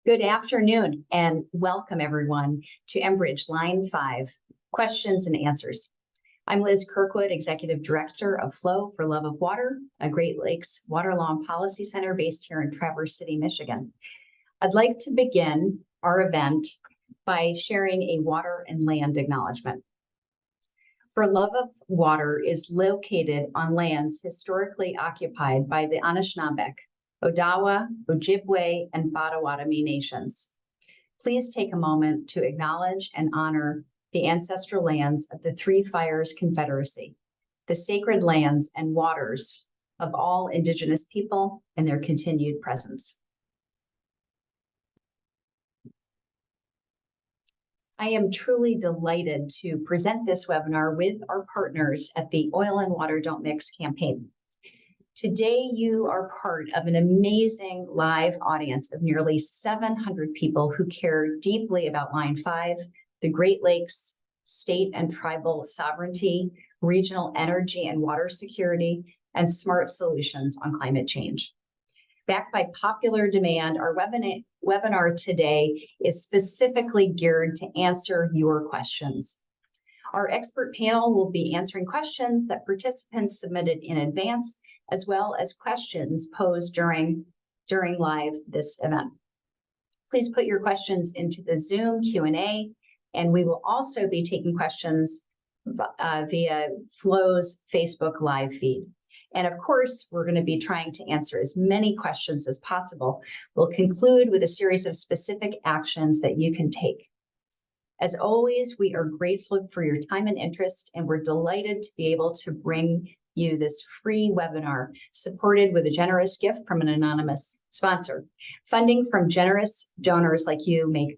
Good afternoon and welcome everyone to Enbridge Line 5, Questions and Answers. I'm Liz Kirkwood, Executive Director of Flow for Love of Water, a Great Lakes Water Law and Policy Center based here in Traverse City, Michigan. I'd like to begin our event by sharing a water and land acknowledgement. For Love of Water is located on lands historically occupied by the Anishinaabe, Odawa, Ojibwe, and Potawatomi nations. Please take a moment to acknowledge and honor the ancestral lands of the Three Fires Confederacy, the sacred lands and waters of all indigenous people and their continued presence. I am truly delighted to present this webinar with our partners at the Oil and Water Don't Mix campaign. Today, you are part of an amazing live audience of nearly 700 people who care deeply about Line 5, the Great Lakes, state and tribal sovereignty, regional energy and water security, and smart solutions on climate change. Backed by popular demand, our webinar today is specifically geared to answer your questions. Our expert panel will be answering questions that participants submitted in advance, as well as questions posed during live this event. Please put your questions into the Zoom Q&A, and we will also be taking questions via Flow's Facebook live feed. And of course, we're going to be trying to answer as many questions as possible. We'll conclude with a series of specific actions that you can take. As always, we are grateful for your time and interest, and we're delighted to be able to bring you this free webinar supported with a generous gift from an anonymous sponsor. Funding from generous donors like you make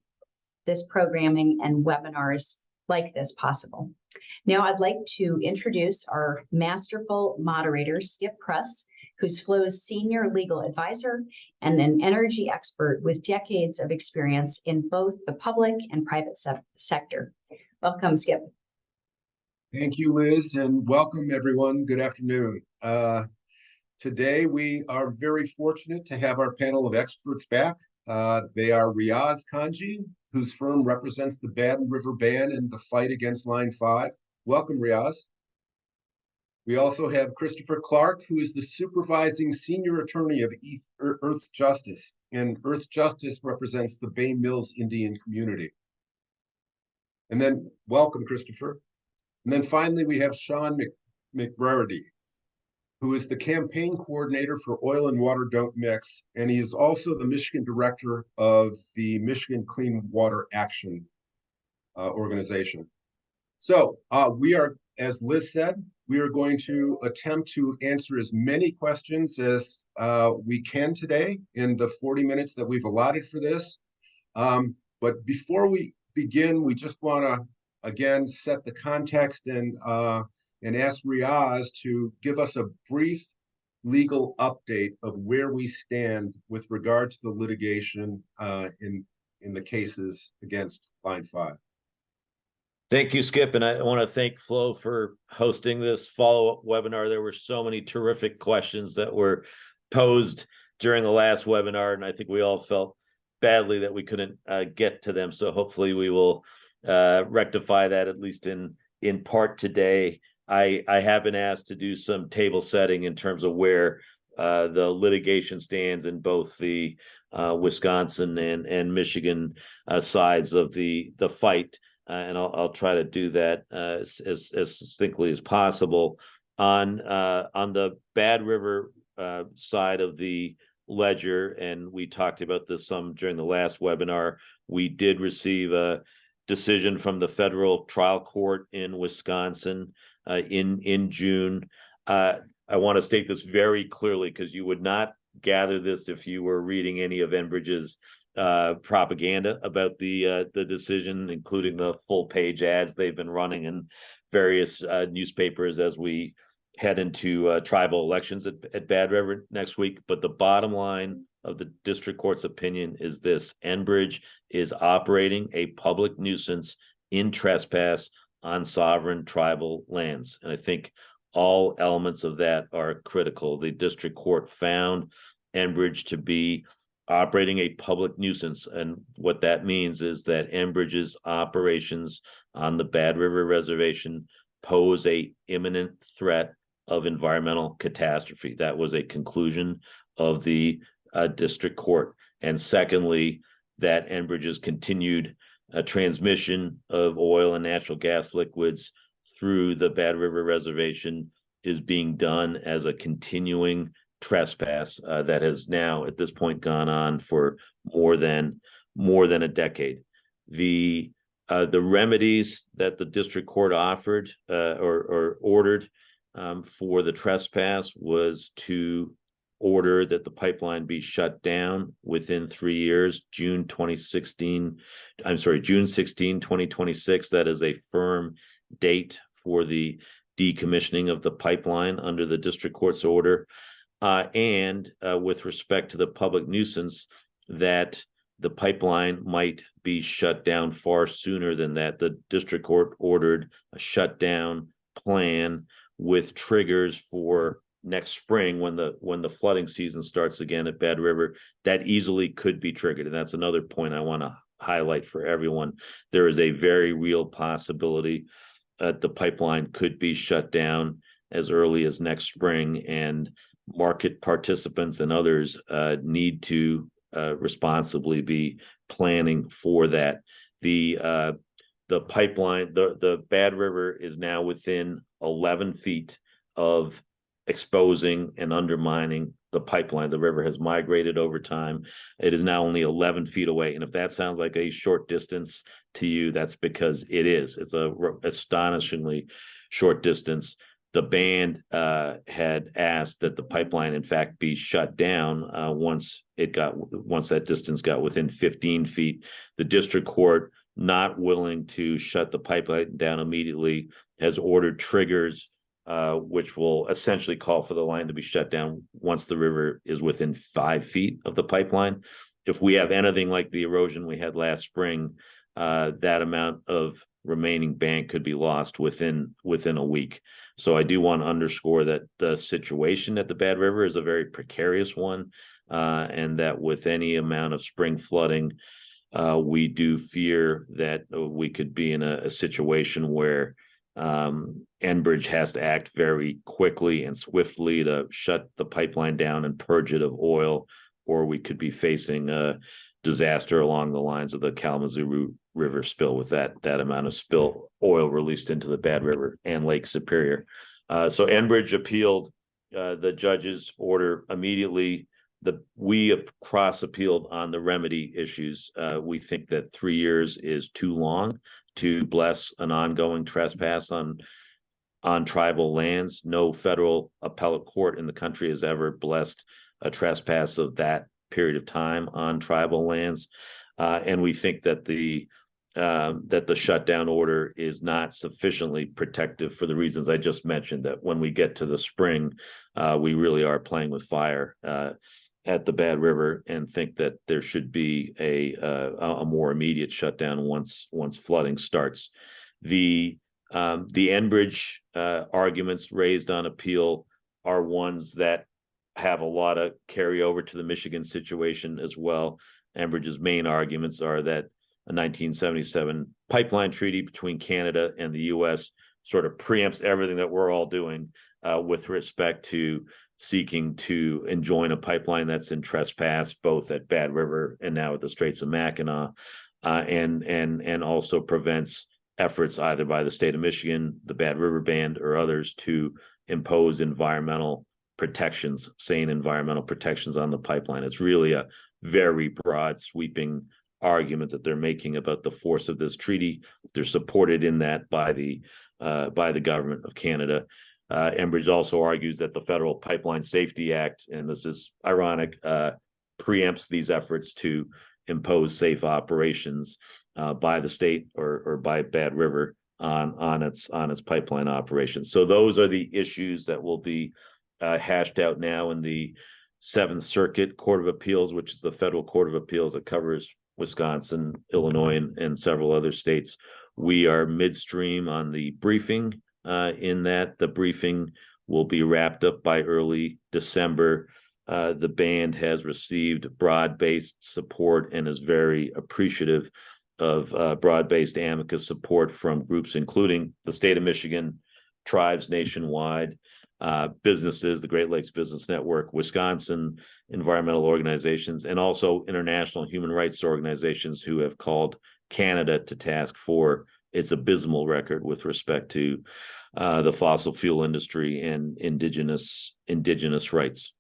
this programming and webinars like this possible. Now I'd like to introduce our masterful moderator, Skip Press, who's Flow's senior legal advisor and an energy expert with decades of experience in both the public and private sector. Welcome, Skip. Thank you, Liz, and welcome everyone. Good afternoon. Today we are very fortunate to have our panel of experts back. They are Riaz Kanji, whose firm represents the Baden River Band in the fight against Line 5. Welcome, Riaz. We also have Christopher Clark, who is the supervising senior attorney of Earth Justice, and Earth Justice represents the Bay Mills Indian community. And then, welcome, Christopher. And then finally, we have Sean McBrady, who is the campaign coordinator for Oil and Water Don't Mix, and he is also the Michigan director of the Michigan Clean Water Action organization. So we are, as Liz said, we are going to attempt to answer as many questions as we can today in the 40 minutes that we've allotted for this. But before we begin, we just want to, again, set the context and ask Riaz to give us a brief legal update of where we stand with regard to the litigation in the cases against Line 5. Thank you, Skip, and I want to thank Flo for hosting this follow-up webinar. There were so many terrific questions that were posed during the last webinar, and I think we all felt badly that we couldn't get to them. So hopefully we will rectify that, at least in part today. I have been asked to do some table setting in terms of where the litigation stands in both the Wisconsin and Michigan sides of the fight. And I'll try to do that as succinctly as possible. On the Bad River side of the ledger, and we talked about this some during the last webinar, we did receive a decision from the federal trial court in Wisconsin in June. I want to state this very clearly because you would not gather this if you were reading any of Enbridge's propaganda about the decision, including the full page ads they've been running in various newspapers as we head into tribal elections at Bad River next week. But the bottom line of the district court's opinion is this: Enbridge is operating a public nuisance in trespass on sovereign tribal lands. And I think all elements of that are critical. The district court found Enbridge to be operating a public nuisance. And what that means is that Enbridge's operations on the Bad River Reservation pose a imminent threat of environmental catastrophe. That was a conclusion of the district court. And secondly, that Enbridge's continued transmission of oil and natural gas liquids through the Bad River Reservation is being done as a continuing trespass that has now at this point gone on for more than a decade. The remedies that the district court offered or ordered for the trespass was to order that the pipeline be shut down within 3 years, June 16, 2026. That is a firm date for the decommissioning of the pipeline under the district court's order. And with respect to the public nuisance, that the pipeline might be shut down far sooner than that. The district court ordered a shutdown plan with triggers for next spring when the flooding season starts again at Bad River. That easily could be triggered. And that's another point I want to highlight for everyone. There is a very real possibility that the pipeline could be shut down as early as next spring, and market participants and others need to responsibly be planning for that. The pipeline, the Bad River is now within 11 feet of exposing and undermining the pipeline. The river has migrated over time. It is now only 11 feet away. And if that sounds like a short distance to you, that's because it is. It's a astonishingly short distance. The band had asked that the pipeline, in fact, be shut down once that distance got within 15 feet. The district court, not willing to shut the pipeline down immediately, has ordered triggers which will essentially call for the line to be shut down once the river is within 5 feet of the pipeline. If we have anything like the erosion we had last spring, that amount of remaining bank could be lost within a week. So I do want to underscore that the situation at the Bad River is a very precarious one, and that with any amount of spring flooding, we do fear that we could be in a situation where Enbridge has to act very quickly and swiftly to shut the pipeline down and purge it of oil, or we could be facing a disaster along the lines of the Kalamazoo River spill with that amount of spill oil released into the Bad River and Lake Superior. So Enbridge appealed the judge's order immediately. We have cross appealed on the remedy issues. We think that 3 years is too long to bless an ongoing trespass on tribal lands. No federal appellate court in the country has ever blessed a trespass of that period of time on tribal lands. And we think that the shutdown order is not sufficiently protective for the reasons I just mentioned, that when we get to the spring, we really are playing with fire at the Bad River, and think that there should be a more immediate shutdown once flooding starts. The Enbridge arguments raised on appeal are ones that have a lot of carryover to the Michigan situation as well. Enbridge's main arguments are that a 1977 pipeline treaty between Canada and the U.S. sort of preempts everything that we're all doing with respect to seeking to enjoin a pipeline that's in trespass, both at Bad River and now at the Straits of Mackinac, and also prevents efforts either by the state of Michigan, the Bad River Band, or others to impose environmental protections, sane environmental protections on the pipeline. It's really a very broad, sweeping argument that they're making about the force of this treaty. They're supported in that by the government of Canada. Enbridge also argues that the Federal Pipeline Safety Act, and this is ironic, preempts these efforts to impose safe operations by the state or by Bad River on its pipeline operations. So those are the issues that will be hashed out now in the Seventh Circuit Court of Appeals, which is the federal court of appeals that covers Wisconsin, Illinois, and several other states. We are midstream on the briefing in that. The briefing will be wrapped up by early December. the band has received broad-based support and is very appreciative of broad-based amicus support from groups including the state of Michigan, tribes nationwide, businesses, the Great Lakes Business Network, Wisconsin environmental organizations, and also international human rights organizations who have called Canada to task for its abysmal record with respect to the fossil fuel industry and indigenous rights.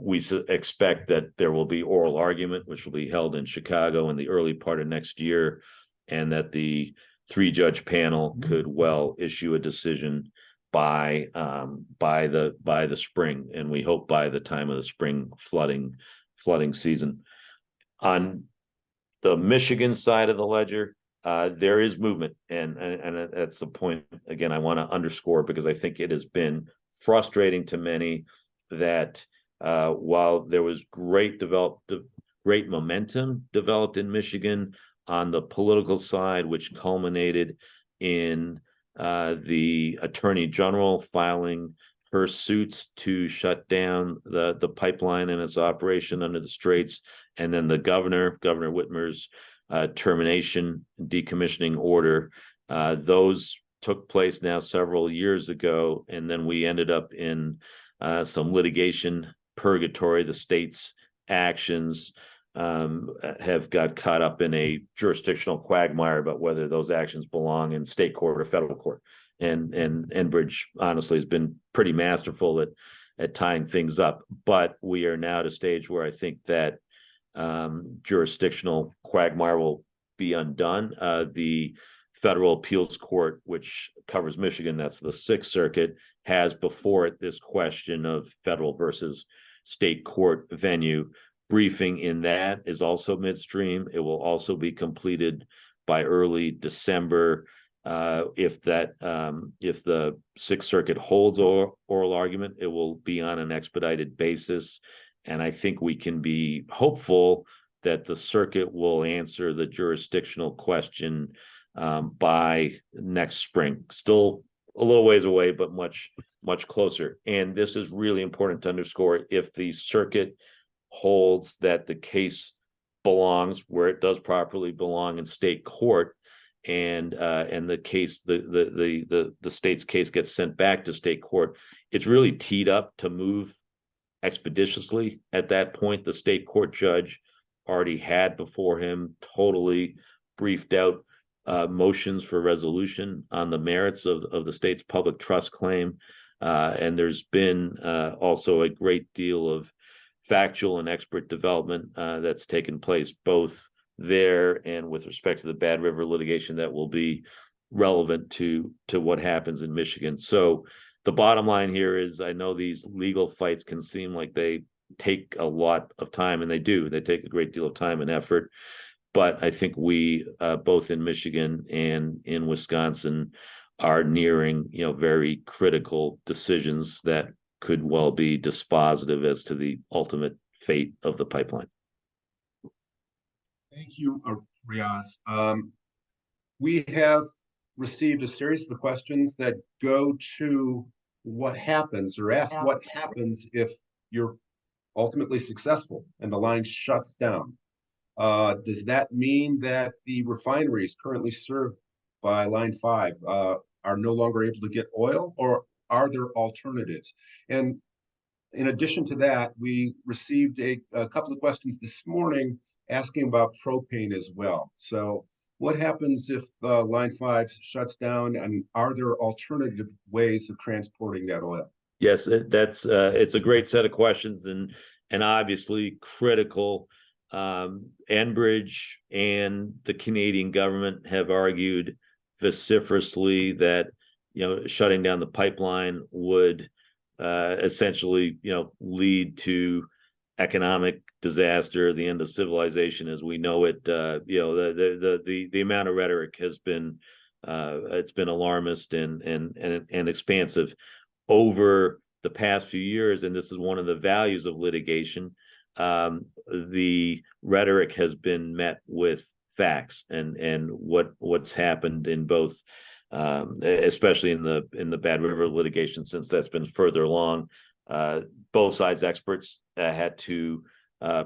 We expect that there will be oral argument, which will be held in Chicago in the early part of next year, and that the 3-judge panel could well issue a decision by the spring, and we hope by the time of the spring flooding season. On the Michigan side of the ledger, there is movement, and that's the point again I want to underscore, because I think it has been frustrating to many that while there was great momentum developed in Michigan on the political side, which culminated in the Attorney General filing her suits to shut down the pipeline and its operation under the Straits, and then the Governor Whitmer's termination decommissioning order. Those took place now several years ago, and then we ended up in some litigation purgatory. The state's actions have got caught up in a jurisdictional quagmire about whether those actions belong in state court or federal court. And Enbridge honestly has been pretty masterful at tying things up. But we are now at a stage where I think that jurisdictional quagmire will be undone. The federal appeals court, which covers Michigan, that's the Sixth Circuit, has before it this question of federal versus state court venue. Briefing in that is also midstream. It will also be completed by early December. If the Sixth Circuit holds oral argument, it will be on an expedited basis. And I think we can be hopeful that the circuit will answer the jurisdictional question by next spring. Still a little ways away, but much closer. And this is really important to underscore. If the circuit holds that the case belongs where it does properly belong in state court, and the case, the state's case gets sent back to state court, it's really teed up to move expeditiously. At that point, the state court judge already had before him totally briefed out motions for resolution on the merits of the state's public trust claim. And there's been also a great deal of factual and expert development that's taken place both there and with respect to the Bad River litigation that will be relevant to what happens in Michigan. So the bottom line here is, I know these legal fights can seem like they take a lot of time, and they do. They take a great deal of time and effort. But I think we, both in Michigan and in Wisconsin, are nearing, very critical decisions that could well be dispositive as to the ultimate fate of the pipeline. Thank you, Riaz. We have received a series of questions that go to what happens, or ask what happens if you're ultimately successful and the line shuts down. Does that mean that the refineries currently served by Line 5 are no longer able to get oil, or are there alternatives? And in addition to that, we received a couple of questions this morning asking about propane as well. So what happens if Line 5 shuts down, and are there alternative ways of transporting that oil? Yes, it's a great set of questions, and obviously critical. Enbridge and the Canadian government have argued vociferously that shutting down the pipeline would essentially lead to economic disaster, the end of civilization as we know it. The amount of rhetoric has been it's been alarmist and expansive over the past few years, and this is one of the values of litigation. The rhetoric has been met with facts, and what's happened in both, especially in the Bad River litigation, since that's been further along. both sides experts had to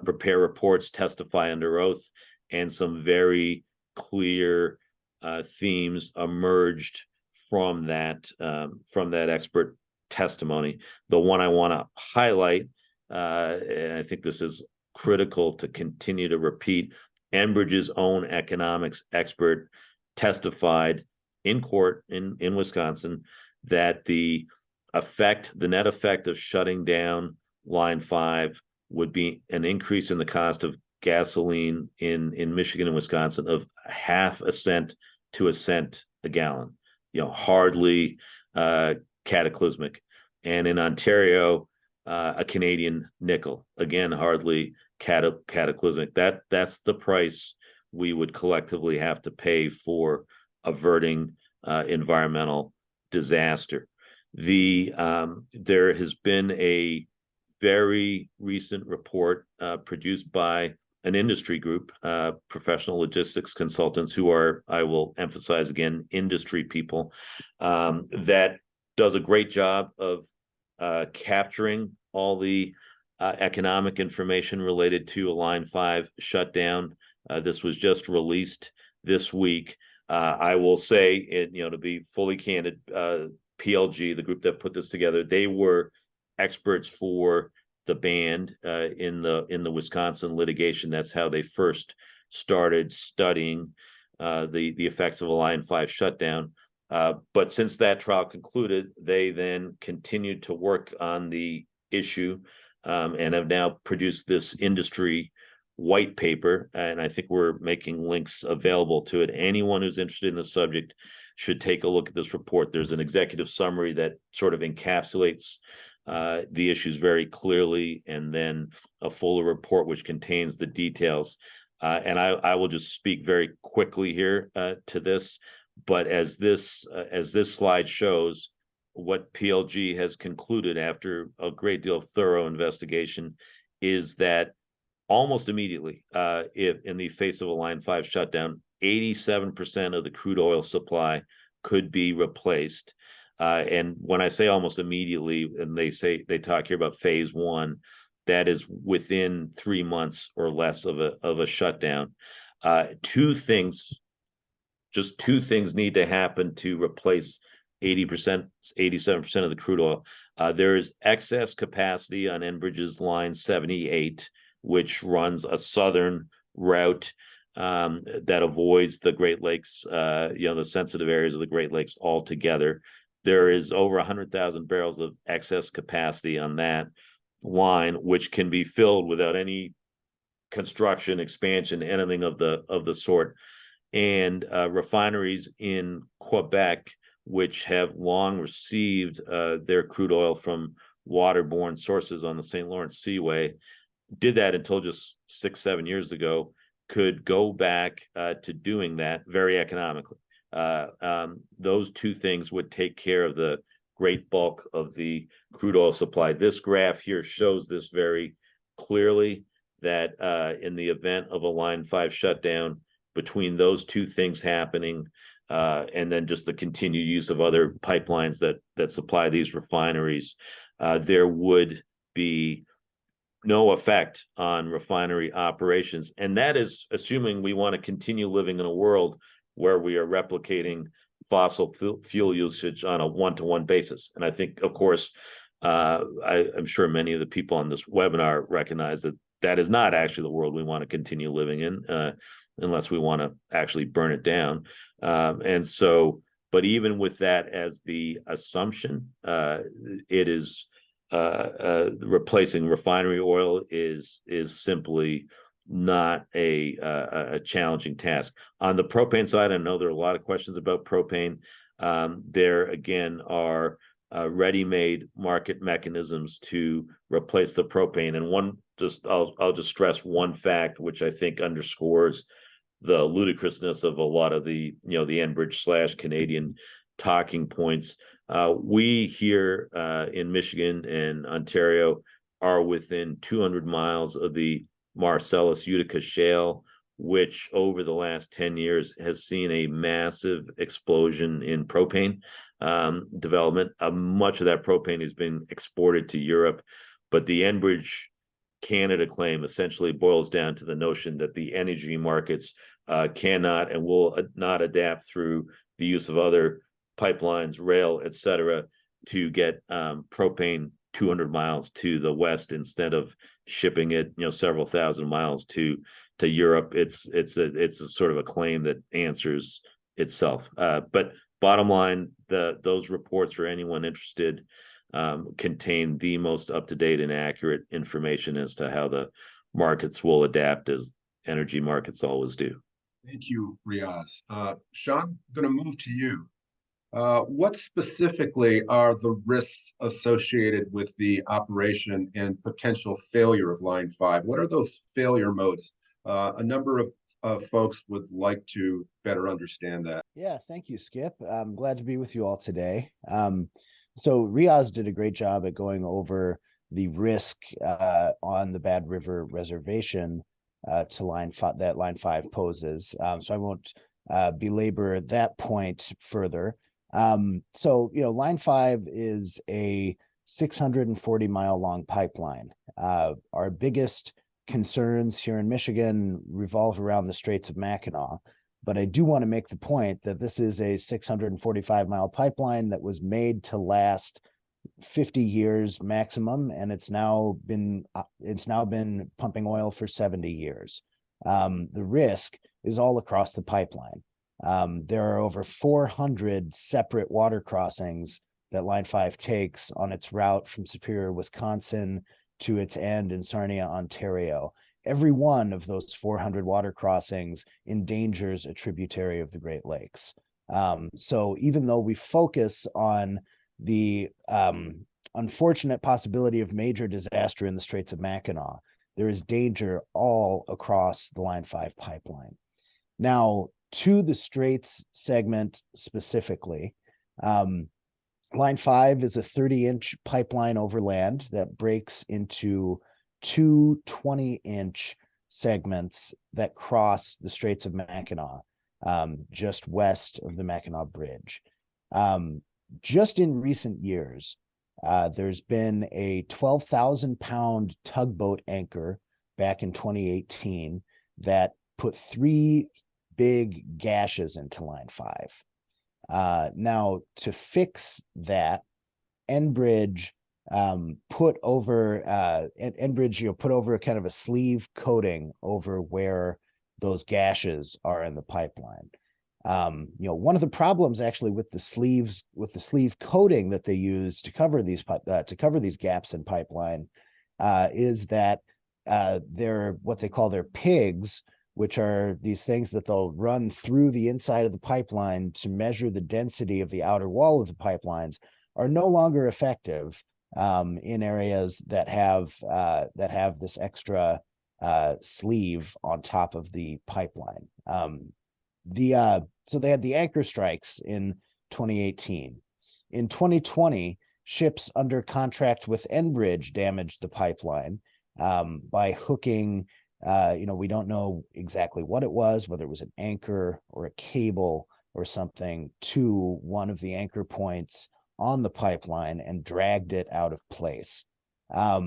prepare reports, testify under oath, and some very clear themes emerged from that expert testimony. The one I want to highlight, and I think this is critical to continue to repeat, Enbridge's own economics expert testified in court in Wisconsin that the net effect of shutting down Line 5 would be an increase in the cost of gasoline in Michigan and Wisconsin of 0.5 cent to 1 cent a gallon. Hardly cataclysmic. And in Ontario, a Canadian nickel, again, hardly cataclysmic. That's the price we would collectively have to pay for averting environmental disaster. There has been a very recent report produced by an industry group, professional logistics consultants who are, I will emphasize again, industry people, that does a great job of capturing all the economic information related to a Line 5 shutdown. This was just released this week. I will say, to be fully candid, PLG, the group that put this together, they were experts for the band in the Wisconsin litigation. That's how they first started studying the effects of a Line 5 shutdown. But since that trial concluded, they then continued to work on the issue and have now produced this industry white paper. And I think we're making links available to it. Anyone who's interested in the subject should take a look at this report. There's an executive summary that sort of encapsulates the issues very clearly, and then a fuller report which contains the details. And I will just speak very quickly here to this. But as this slide shows, what PLG has concluded after a great deal of thorough investigation is that almost immediately, if in the face of a Line 5 shutdown, 87% of the crude oil supply could be replaced. And when I say almost immediately, and they talk here about phase 1, that is within 3 months or less of a shutdown. Two things need to happen to replace 87% of the crude oil. There is excess capacity on Enbridge's Line 78, which runs a southern route that avoids the Great Lakes, the sensitive areas of the Great Lakes altogether. There is over 100,000 barrels of excess capacity on that line, which can be filled without any construction, expansion, anything of the sort. And refineries in Quebec, which have long received their crude oil from waterborne sources on the St. Lawrence Seaway, did that until just 6-7 years ago, could go back to doing that very economically. Those two things would take care of the great bulk of the crude oil supply. This graph here shows this very clearly, that in the event of a Line 5 shutdown, between those two things happening, and then just the continued use of other pipelines that supply these refineries, there would be no effect on refinery operations. And that is assuming we want to continue living in a world where we are replicating fossil fuel usage on a one-to-one basis. And I think, of course, I'm sure many of the people on this webinar recognize that is not actually the world we want to continue living in, unless we want to actually burn it down. But even with that as the assumption, it is replacing refinery oil is simply not a challenging task. On the propane side, I know there are a lot of questions about propane. There again are ready-made market mechanisms to replace the propane. And I'll just stress one fact, which I think underscores the ludicrousness of a lot of the Enbridge/Canadian talking points. We here in Michigan and Ontario are within 200 miles of the Marcellus Utica Shale, which over the last 10 years has seen a massive explosion in propane development. Much of that propane has been exported to Europe, but the Enbridge Canada claim essentially boils down to the notion that the energy markets cannot and will not adapt through the use of other pipelines, rail, et cetera, to get propane 200 miles to the west instead of shipping it, several thousand miles to Europe. It's a sort of a claim that answers itself. But bottom line, those reports, for anyone interested, contain the most up-to-date and accurate information as to how the markets will adapt, as energy markets always do. Thank you, Riaz. Sean, I'm going to move to you. What specifically are the risks associated with the operation and potential failure of Line 5? What are those failure modes? A number of folks would like to better understand that. Yeah, thank you, Skip. I'm glad to be with you all today. So Riaz did a great job at going over the risk on the Bad River Reservation to Line 5 that Line 5 poses. So I won't belabor that point further. So, Line 5 is a 640-mile long pipeline. Our biggest concerns here in Michigan revolve around the Straits of Mackinac. But I do want to make the point that this is a 645-mile pipeline that was made to last 50 years maximum, and it's now been pumping oil for 70 years. The risk is all across the pipeline. There are over 400 separate water crossings that Line 5 takes on its route from Superior, Wisconsin to its end in Sarnia, Ontario. Every one of those 400 water crossings endangers a tributary of the Great Lakes. So even though we focus on the unfortunate possibility of major disaster in the Straits of Mackinac, there is danger all across the Line 5 pipeline. Now, to the Straits segment specifically, Line 5 is a 30-inch pipeline over land that breaks into two 20-inch segments that cross the Straits of Mackinac, just west of the Mackinac Bridge. Just in recent years, there's been a 12,000-pound tugboat anchor back in 2018 that put 3 big gashes into Line 5. Now, to fix that, Enbridge put over a kind of a sleeve coating over where those gashes are in the pipeline. One of the problems actually with the sleeve coating that they use to cover these gaps in pipeline is that they're what they call their pigs, which are these things that they'll run through the inside of the pipeline to measure the density of the outer wall of the pipelines, are no longer effective in areas that have this extra sleeve on top of the pipeline. So they had the anchor strikes in 2018. In 2020, ships under contract with Enbridge damaged the pipeline by hooking. We don't know exactly what it was, whether it was an anchor or a cable or something, to one of the anchor points on the pipeline and dragged it out of place. A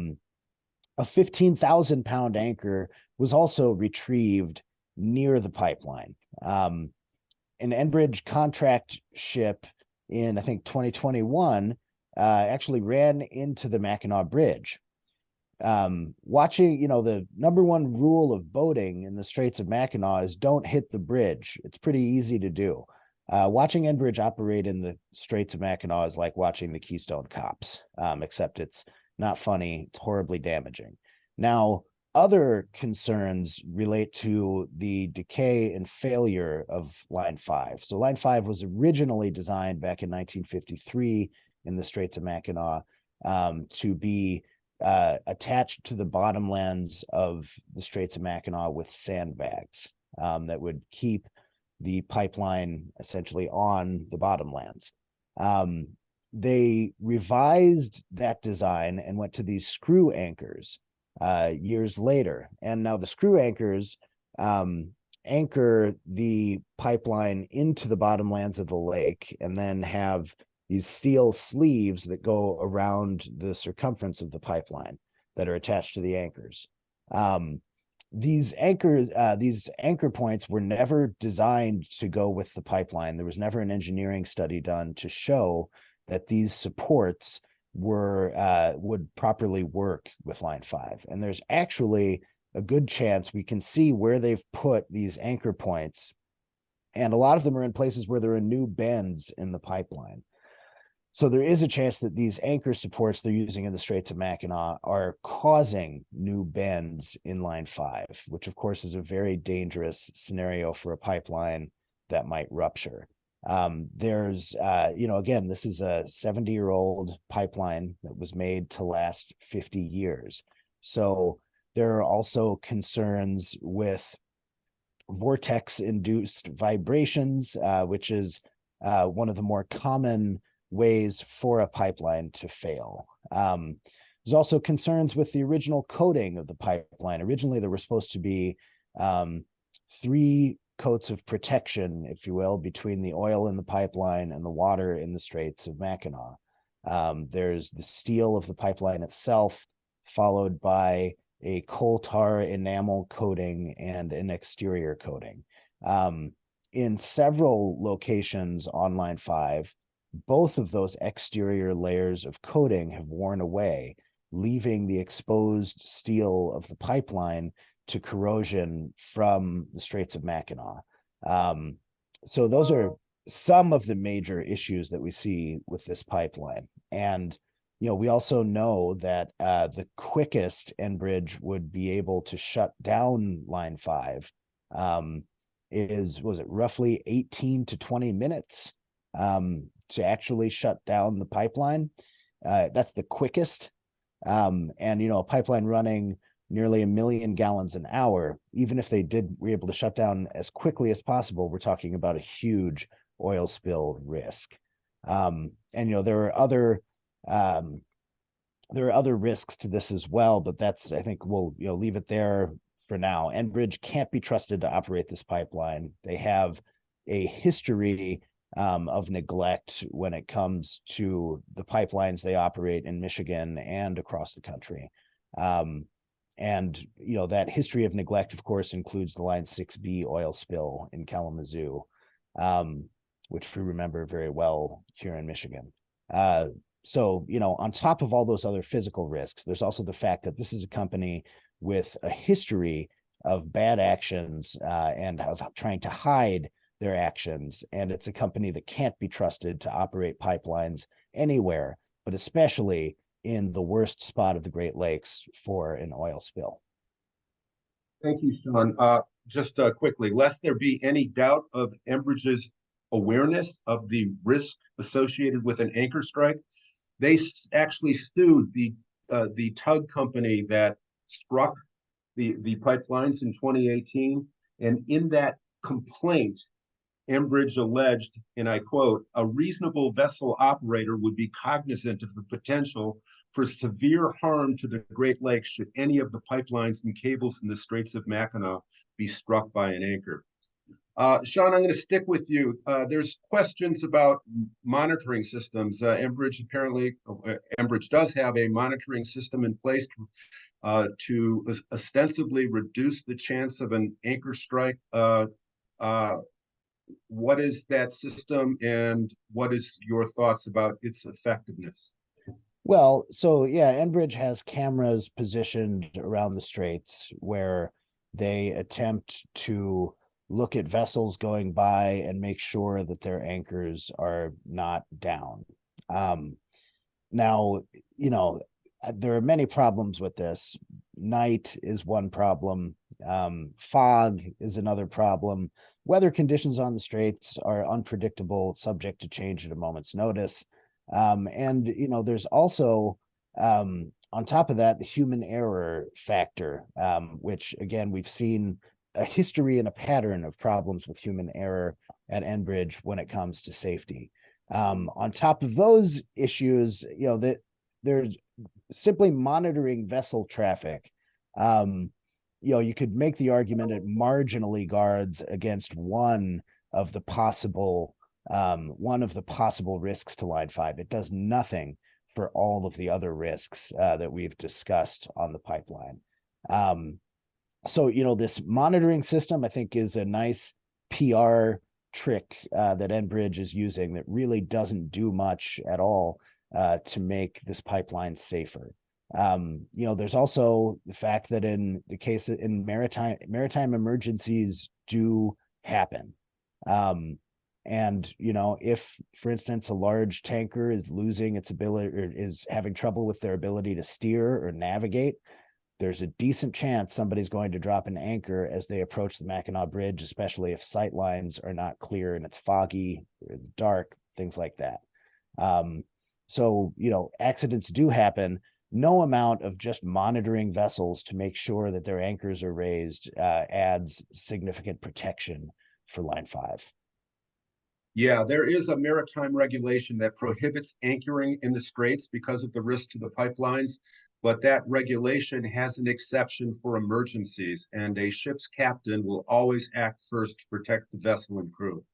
15,000-pound anchor was also retrieved near the pipeline. An Enbridge contract ship in, I think, 2021 actually ran into the Mackinac Bridge. Watching, the number one rule of boating in the Straits of Mackinac is don't hit the bridge. It's pretty easy to do. Watching Enbridge operate in the Straits of Mackinac is like watching the Keystone Cops, except it's not funny, it's horribly damaging. Now, other concerns relate to the decay and failure of Line 5. So Line 5 was originally designed back in 1953 in the Straits of Mackinac to be attached to the bottomlands of the Straits of Mackinac with sandbags that would keep the pipeline essentially on the bottomlands. They revised that design and went to these screw anchors years later. And now the screw anchors anchor the pipeline into the bottomlands of the lake and then have these steel sleeves that go around the circumference of the pipeline that are attached to the anchors. These anchor points were never designed to go with the pipeline. There was never an engineering study done to show that these supports would properly work with Line 5. And there's actually a good chance we can see where they've put these anchor points. And a lot of them are in places where there are new bends in the pipeline. So there is a chance that these anchor supports they're using in the Straits of Mackinac are causing new bends in Line 5, which of course is a very dangerous scenario for a pipeline that might rupture. There's, again, this is a 70-year-old pipeline that was made to last 50 years. So there are also concerns with vortex-induced vibrations, which is one of the more common ways for a pipeline to fail. There's also concerns with the original coating of the pipeline. Originally, there were supposed to be 3 coats of protection, if you will, between the oil in the pipeline and the water in the Straits of Mackinac. There's the steel of the pipeline itself, followed by a coal tar enamel coating and an exterior coating. In several locations on Line 5, both of those exterior layers of coating have worn away, leaving the exposed steel of the pipeline to corrosion from the Straits of Mackinac. So those are some of the major issues that we see with this pipeline. And we also know that the quickest Enbridge would be able to shut down Line 5 was it roughly 18 to 20 minutes to actually shut down the pipeline. That's the quickest. And a pipeline running nearly 1 million gallons an hour, even if they were able to shut down as quickly as possible, we're talking about a huge oil spill risk. And there are other risks to this as well, but I think we'll leave it there for now. Enbridge can't be trusted to operate this pipeline. They have a history of neglect when it comes to the pipelines they operate in Michigan and across the country. And that history of neglect, of course, includes the Line 6B oil spill in Kalamazoo, which we remember very well here in Michigan. So, on top of all those other physical risks, there's also the fact that this is a company with a history of bad actions and of trying to hide their actions. And it's a company that can't be trusted to operate pipelines anywhere, but especially in the worst spot of the Great Lakes for an oil spill. Thank you, Sean. Just quickly, lest there be any doubt of Enbridge's awareness of the risk associated with an anchor strike, they actually sued the tug company that struck the pipelines in 2018. And in that complaint, Enbridge alleged, and I quote, "A reasonable vessel operator would be cognizant of the potential for severe harm to the Great Lakes should any of the pipelines and cables in the Straits of Mackinac be struck by an anchor." Sean, I'm going to stick with you. There's questions about monitoring systems. Enbridge does have a monitoring system in place to ostensibly reduce the chance of an anchor strike. What is that system, and what is your thoughts about its effectiveness? Well, so yeah, Enbridge has cameras positioned around the straits where they attempt to look at vessels going by and make sure that their anchors are not down. Now, there are many problems with this. Night is one problem. Fog is another problem. Weather conditions on the straits are unpredictable, subject to change at a moment's notice. And there's also, on top of that, the human error factor, which again, we've seen a history and a pattern of problems with human error at Enbridge when it comes to safety. On top of those issues, that there's simply monitoring vessel traffic. you could make the argument it marginally guards against one of the possible risks to Line 5. It does nothing for all of the other risks that we've discussed on the pipeline. So, this monitoring system, I think, is a nice PR trick that Enbridge is using that really doesn't do much at all to make this pipeline safer. There's also the fact that in the case in maritime emergencies do happen. And, if, for instance, a large tanker is losing its ability or is having trouble with their ability to steer or navigate, there's a decent chance somebody's going to drop an anchor as they approach the Mackinac Bridge, especially if sight lines are not clear and it's foggy or dark, things like that. So, accidents do happen. No amount of just monitoring vessels to make sure that their anchors are raised adds significant protection for Line 5. Yeah, there is a maritime regulation that prohibits anchoring in the straits because of the risk to the pipelines, but that regulation has an exception for emergencies, and a ship's captain will always act first to protect the vessel and crew.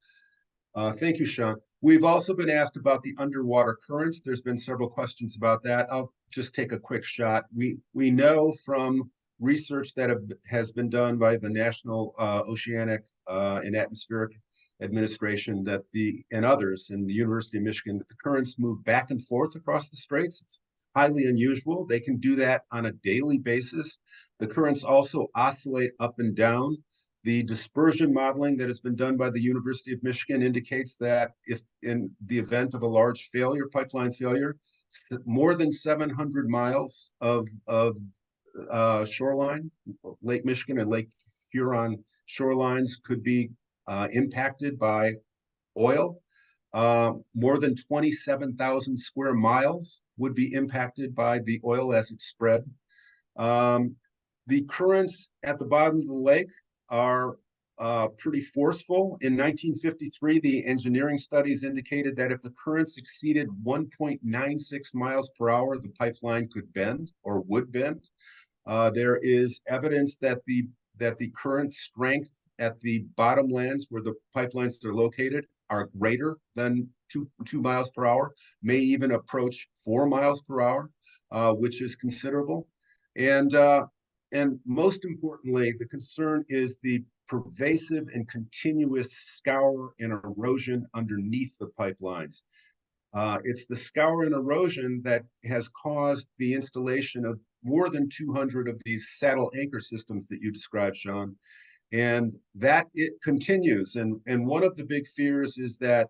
Thank you, Sean. We've also been asked about the underwater currents. There's been several questions about that. I'll just take a quick shot. We know from research that has been done by the National Oceanic and Atmospheric Administration and others in the University of Michigan that the currents move back and forth across the straits. It's highly unusual. They can do that on a daily basis. The currents also oscillate up and down. The dispersion modeling that has been done by the University of Michigan indicates that if in the event of a large pipeline failure, more than 700 miles of shoreline, Lake Michigan and Lake Huron shorelines could be impacted by oil. More than 27,000 square miles would be impacted by the oil as it spread. The currents at the bottom of the lake are pretty forceful. In 1953, the engineering studies indicated that if the currents exceeded 1.96 miles per hour, the pipeline could bend or would bend. There is evidence that the current strength at the bottomlands where the pipelines are located are greater than 2 miles per hour, may even approach 4 miles per hour, which is considerable. And most importantly, the concern is the pervasive and continuous scour and erosion underneath the pipelines. It's the scour and erosion that has caused the installation of more than 200 of these saddle anchor systems that you described, Sean. And that it continues. And one of the big fears is that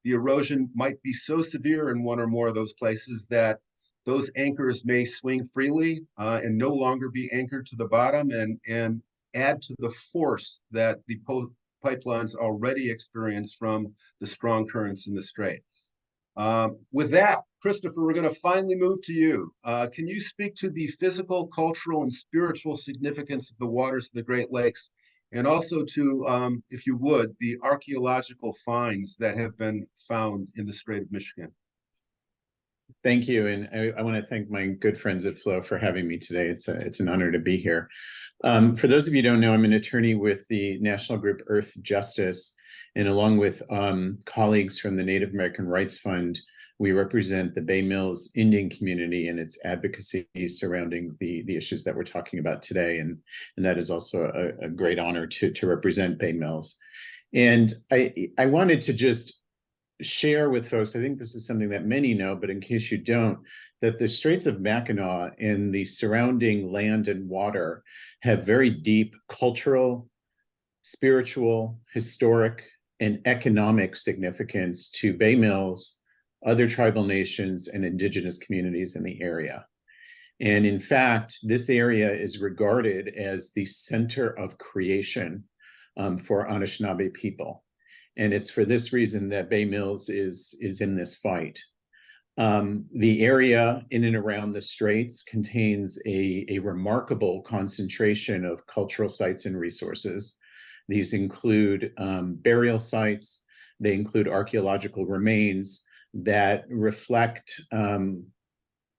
the erosion might be so severe in one or more of those places that those anchors may swing freely and no longer be anchored to the bottom and add to the force that the pipelines already experience from the strong currents in the strait. With that, Christopher, we're going to finally move to you. Can you speak to the physical, cultural, and spiritual significance of the waters of the Great Lakes, and also to, if you would, the archaeological finds that have been found in the Strait of Michigan? Thank you, and I want to thank my good friends at Flow for having me today. It's an honor to be here. For those of you who don't know, I'm an attorney with the national group Earth Justice, and along with colleagues from the Native American Rights Fund, we represent the Bay Mills Indian community and its advocacy surrounding the issues that we're talking about today, and that is also a great honor to represent Bay Mills. And I wanted to just share with folks, I think this is something that many know, but in case you don't, that the Straits of Mackinac and the surrounding land and water have very deep cultural, spiritual, historic, and economic significance to Bay Mills, other tribal nations, and indigenous communities in the area. And in fact, this area is regarded as the center of creation for Anishinaabe people. And it's for this reason that Bay Mills is in this fight. The area in and around the Straits contains a remarkable concentration of cultural sites and resources. These include burial sites. They include archaeological remains that reflect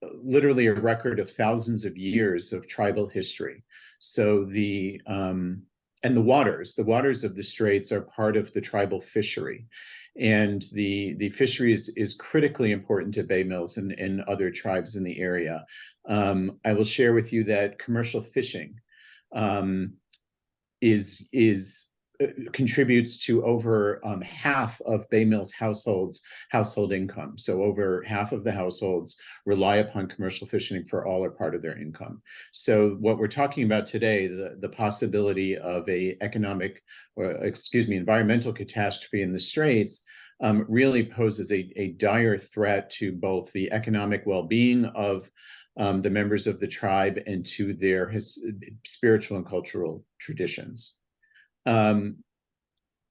literally a record of thousands of years of tribal history. So and the waters of the Straits are part of the tribal fishery. And the fishery is critically important to Bay Mills and other tribes in the area. I will share with you that commercial fishing contributes to over half of Bay Mills household income. So over half of the households rely upon commercial fishing for all or part of their income. So what we're talking about today, the possibility of environmental catastrophe in the Straits, really poses a dire threat to both the economic well-being of the members of the tribe and to their spiritual and cultural traditions.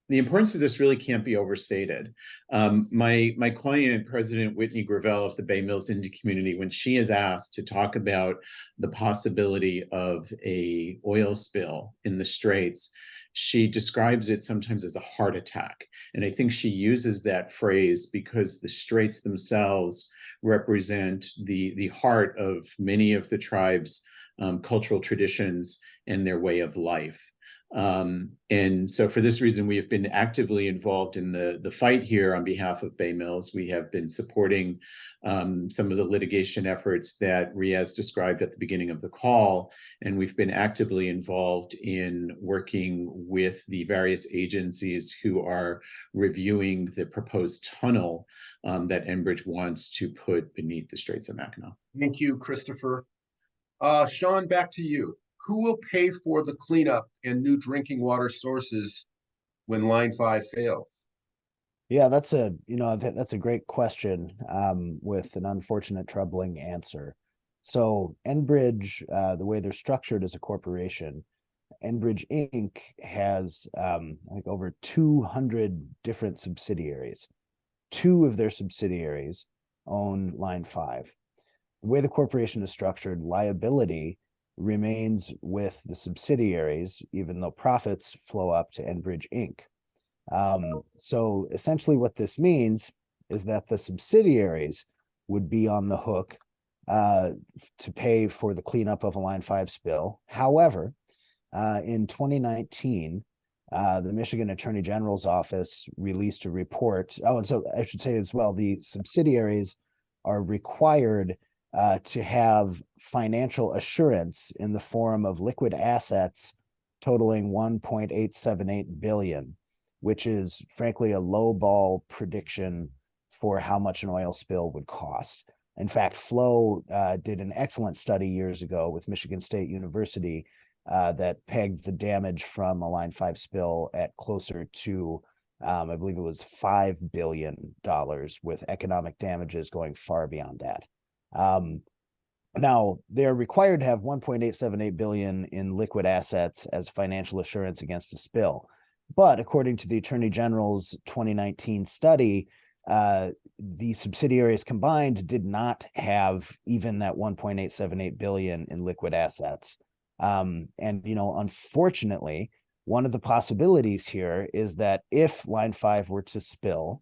The importance of this really can't be overstated. My client, President Whitney Gravel of the Bay Mills Indian community, when she is asked to talk about the possibility of a oil spill in the Straits, she describes it sometimes as a heart attack. And I think she uses that phrase because the Straits themselves represent the heart of many of the tribe's cultural traditions and their way of life. And so for this reason, we have been actively involved in the fight here on behalf of Bay Mills. We have been supporting some of the litigation efforts that Riaz described at the beginning of the call, and we've been actively involved in working with the various agencies who are reviewing the proposed tunnel that Enbridge wants to put beneath the Straits of Mackinac. Thank you, Christopher. Sean, back to you. Who will pay for the cleanup and new drinking water sources when Line 5 fails? Yeah, that's a great question with an unfortunate, troubling answer. So Enbridge, the way they're structured as a corporation, Enbridge Inc. has I think over 200 different subsidiaries. 2 of their subsidiaries own Line 5. The way the corporation is structured, liability remains with the subsidiaries, even though profits flow up to Enbridge Inc. So essentially what this means is that the subsidiaries would be on the hook to pay for the cleanup of a Line 5 spill. However, in 2019, the Michigan Attorney General's office released a report. Oh, and so I should say as well, the subsidiaries are required to have financial assurance in the form of liquid assets totaling $1.878 billion, which is frankly a lowball prediction for how much an oil spill would cost. In fact, Flo did an excellent study years ago with Michigan State University that pegged the damage from a Line 5 spill at closer to, I believe it was $5 billion, with economic damages going far beyond that. Now they're required to have $1.878 billion in liquid assets as financial assurance against a spill. But according to the Attorney General's 2019 study, the subsidiaries combined did not have even that $1.878 billion in liquid assets. And, unfortunately, one of the possibilities here is that if Line 5 were to spill,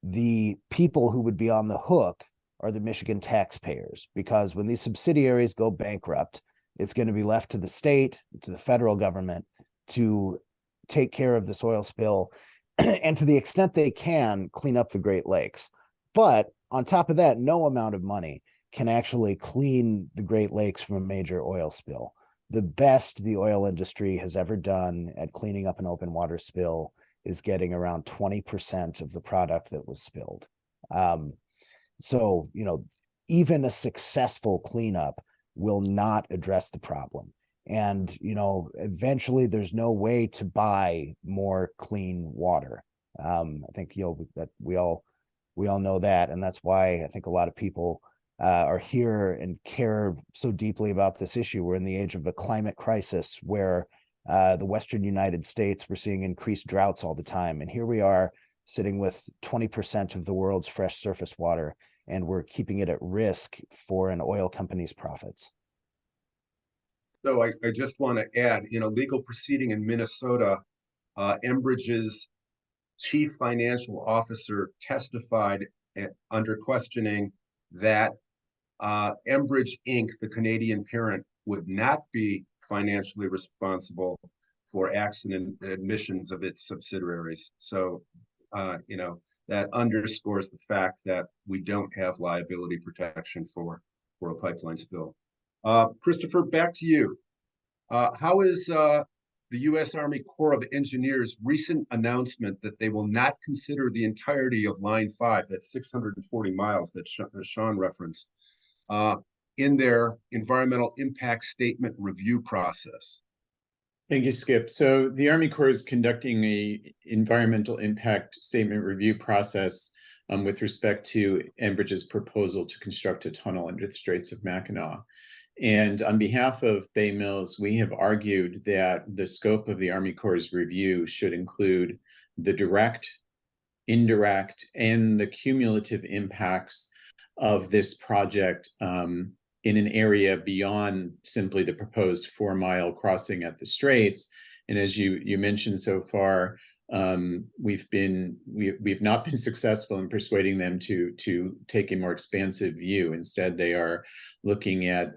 the people who would be on the hook are the Michigan taxpayers, because when these subsidiaries go bankrupt, it's going to be left to the state, to the federal government to take care of this oil spill and to the extent they can clean up the Great Lakes. But on top of that, no amount of money can actually clean the Great Lakes from a major oil spill. The best the oil industry has ever done at cleaning up an open water spill is getting around 20% of the product that was spilled. So, even a successful cleanup will not address the problem. And, eventually there's no way to buy more clean water. I think, that we all know that. And that's why I think a lot of people are here and care so deeply about this issue. We're in the age of a climate crisis where the Western United States, we're seeing increased droughts all the time. And here we are sitting with 20% of the world's fresh surface water, and we're keeping it at risk for an oil company's profits. So I just want to add, in a legal proceeding in Minnesota, Enbridge's chief financial officer testified under questioning that Enbridge Inc., the Canadian parent, would not be financially responsible for accident admissions of its subsidiaries. So, that underscores the fact that we don't have liability protection for a pipeline spill. Christopher, back to you. How is the U.S. Army Corps of Engineers' recent announcement that they will not consider the entirety of Line 5, that's 640 miles that Sean referenced, in their environmental impact statement review process? Thank you, Skip. So the Army Corps is conducting a environmental impact statement review process with respect to Enbridge's proposal to construct a tunnel under the Straits of Mackinac. And on behalf of Bay Mills, we have argued that the scope of the Army Corps' review should include the direct, indirect, and the cumulative impacts of this project in an area beyond simply the proposed 4-mile crossing at the Straits. And as you mentioned so far, we've not been successful in persuading them to take a more expansive view. Instead, they are looking at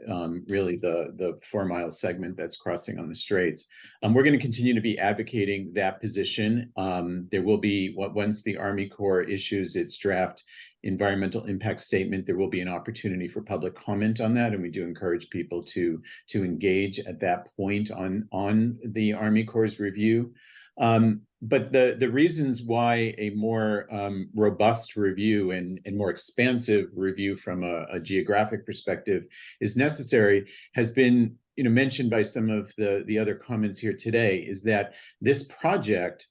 really the 4-mile segment that's crossing on the Straits. We're going to continue to be advocating that position. There will be, once the Army Corps issues its draft environmental impact statement, there will be an opportunity for public comment on that, and we do encourage people to engage at that point on the Army Corps' review. But the reasons why a more robust review and more expansive review from a geographic perspective is necessary has been mentioned by some of the other comments here today, is that this project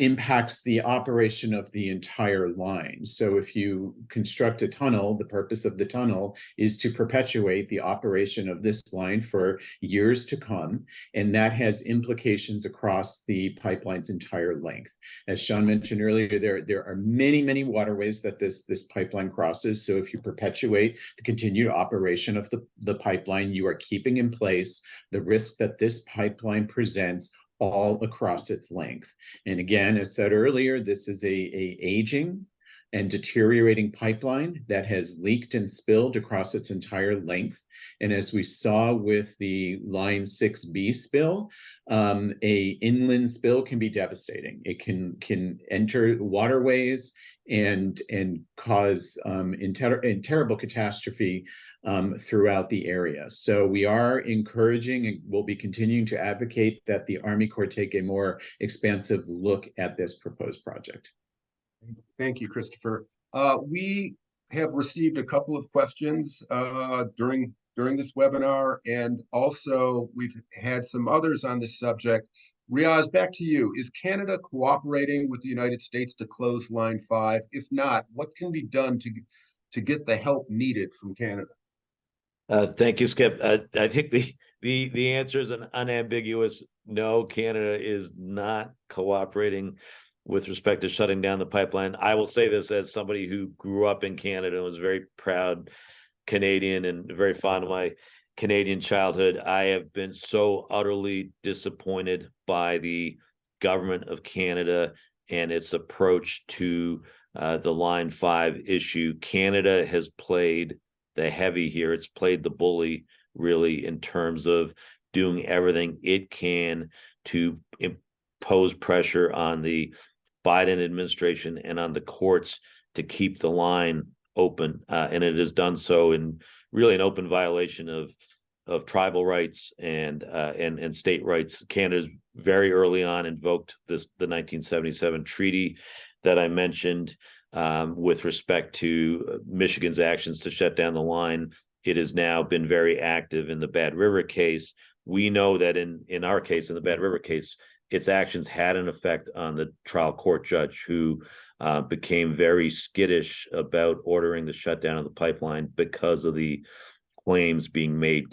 impacts the operation of the entire line. So if you construct a tunnel, the purpose of the tunnel is to perpetuate the operation of this line for years to come, and that has implications across the pipeline's entire length. As Sean mentioned earlier, there are many waterways that this pipeline crosses. So if you perpetuate the continued operation of the pipeline, you are keeping in place the risk that this pipeline presents all across its length. And again, as said earlier, this is a aging and deteriorating pipeline that has leaked and spilled across its entire length. And as we saw with the Line 6B spill, a inland spill can be devastating. It can enter waterways and cause terrible catastrophe throughout the area. So we are encouraging and will be continuing to advocate that the Army Corps take a more expansive look at this proposed project. Thank you, Christopher. We have received a couple of questions during this webinar, and also we've had some others on this subject. Riaz, back to you. Is Canada cooperating with the United States to close Line 5? If not, what can be done to get the help needed from Canada? Thank you, Skip. I think the answer is an unambiguous no. Canada is not cooperating with respect to shutting down the pipeline. I will say this as somebody who grew up in Canada and was a very proud Canadian and very fond of my Canadian childhood. I have been so utterly disappointed by the government of Canada and its approach to the Line 5 issue. Canada has played the heavy here. It's played the bully, really, in terms of doing everything it can to impose pressure on the Biden administration and on the courts to keep the line open. And it has done so in really an open violation of tribal rights and state rights. Canada's very early on invoked the 1977 treaty that I mentioned with respect to Michigan's actions to shut down the line. It has now been very active in the Bad River case. We know that in our case, in the Bad River case, its actions had an effect on the trial court judge, who became very skittish about ordering the shutdown of the pipeline because of the claims being made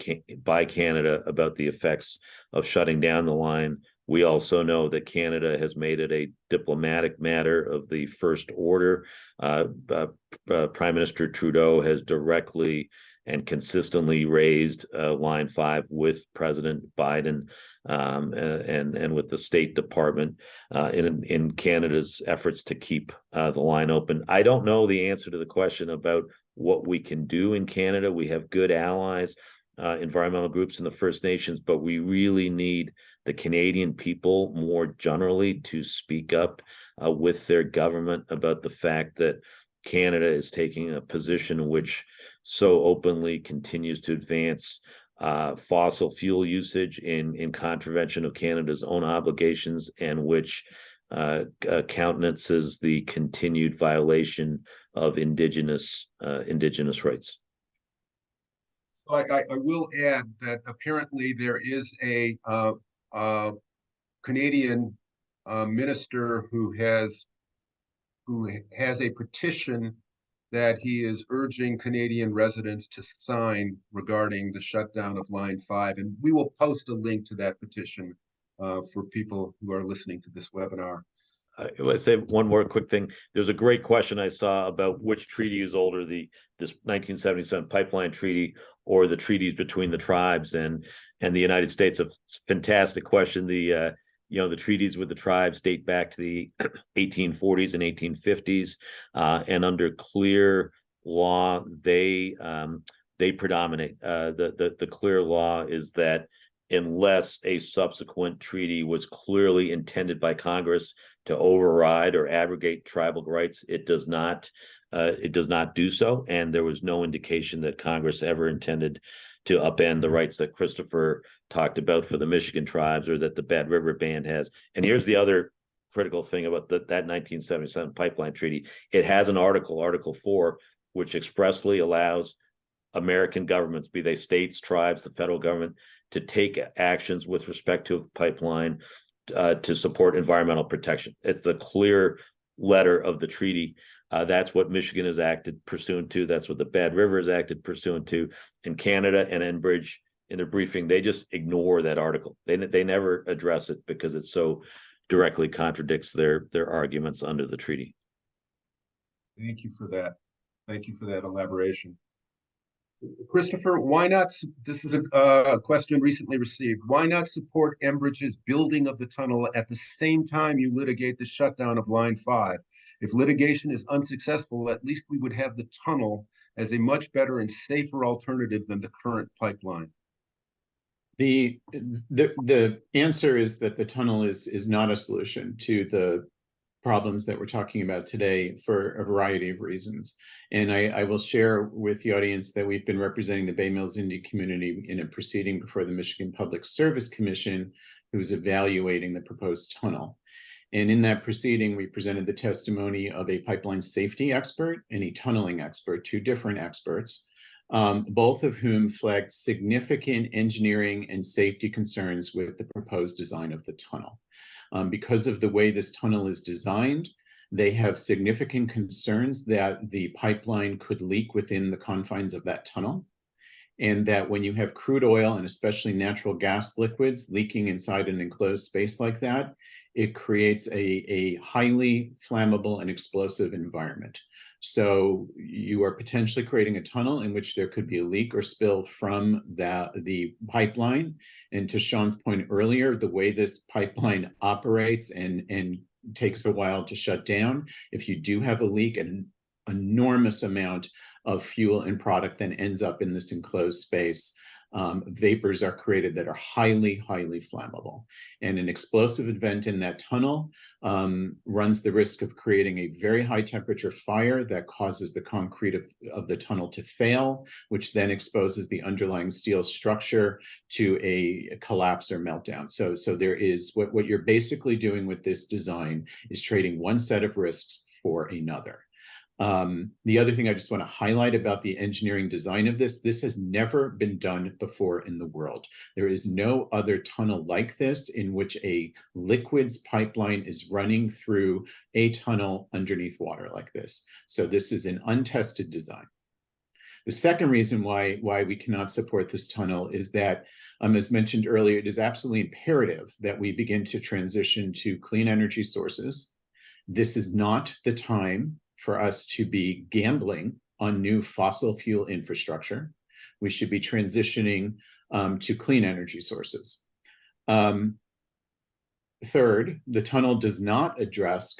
by Canada about the effects of shutting down the line. We also know that Canada has made it a diplomatic matter of the first order. Prime Minister Trudeau has directly and consistently raised Line 5 with President Biden and with the State Department in Canada's efforts to keep the line open. I don't know the answer to the question about what we can do in Canada. We have good allies. environmental groups and the First Nations, but we really need the Canadian people more generally to speak up with their government about the fact that Canada is taking a position which so openly continues to advance fossil fuel usage in contravention of Canada's own obligations, and which countenances the continued violation of indigenous rights. So I will add that apparently there is a Canadian minister who has a petition that he is urging Canadian residents to sign regarding the shutdown of Line 5. And we will post a link to that petition for people who are listening to this webinar. Let's say one more quick thing. There's a great question I saw about which treaty is older, this 1977 pipeline treaty or the treaties between the tribes and the United States. A fantastic question. The treaties with the tribes date back to the 1840s and 1850s, and under clear law, they predominate. The clear law is that unless a subsequent treaty was clearly intended by Congress to override or abrogate tribal rights, it does not do so. And there was no indication that Congress ever intended to upend the rights that Christopher talked about for the Michigan tribes, or that the Bad River Band has. And here's the other critical thing about that 1977 pipeline treaty. It has an Article 4, which expressly allows American governments, be they states, tribes, the federal government, to take actions with respect to a pipeline to support environmental protection. It's the clear letter of the treaty. That's what Michigan has acted pursuant to. That's what the Bad River has acted pursuant to. In Canada and Enbridge, in their briefing, they just ignore that article. They never address it because it so directly contradicts their arguments under the treaty. Thank you for that. Thank you for that elaboration. Christopher, why not? This is a question recently received. Why not support Enbridge's building of the tunnel at the same time you litigate the shutdown of Line 5? If litigation is unsuccessful, at least we would have the tunnel as a much better and safer alternative than the current pipeline. The answer is that the tunnel is not a solution to the problems that we're talking about today for a variety of reasons. And I will share with the audience that we've been representing the Bay Mills Indian community in a proceeding before the Michigan Public Service Commission, who's evaluating the proposed tunnel. And in that proceeding, we presented the testimony of a pipeline safety expert and a tunneling expert, two different experts, both of whom flagged significant engineering and safety concerns with the proposed design of the tunnel. Because of the way this tunnel is designed, they have significant concerns that the pipeline could leak within the confines of that tunnel, and that when you have crude oil and especially natural gas liquids leaking inside an enclosed space like that, it creates a highly flammable and explosive environment. So you are potentially creating a tunnel in which there could be a leak or spill from the pipeline. And to Sean's point earlier, the way this pipeline operates and takes a while to shut down, if you do have a leak, an enormous amount of fuel and product then ends up in this enclosed space. Vapors are created that are highly, highly flammable. And an explosive event in that tunnel runs the risk of creating a very high temperature fire that causes the concrete of the tunnel to fail, which then exposes the underlying steel structure to a collapse or meltdown. So there is, what you're basically doing with this design is trading one set of risks for another. The other thing I just want to highlight about the engineering design of this has never been done before in the world. There is no other tunnel like this in which a liquids pipeline is running through a tunnel underneath water like this. So this is an untested design. The second reason why we cannot support this tunnel is that, as mentioned earlier, it is absolutely imperative that we begin to transition to clean energy sources. This is not the time for us to be gambling on new fossil fuel infrastructure. We should be transitioning to clean energy sources. Third, the tunnel does not address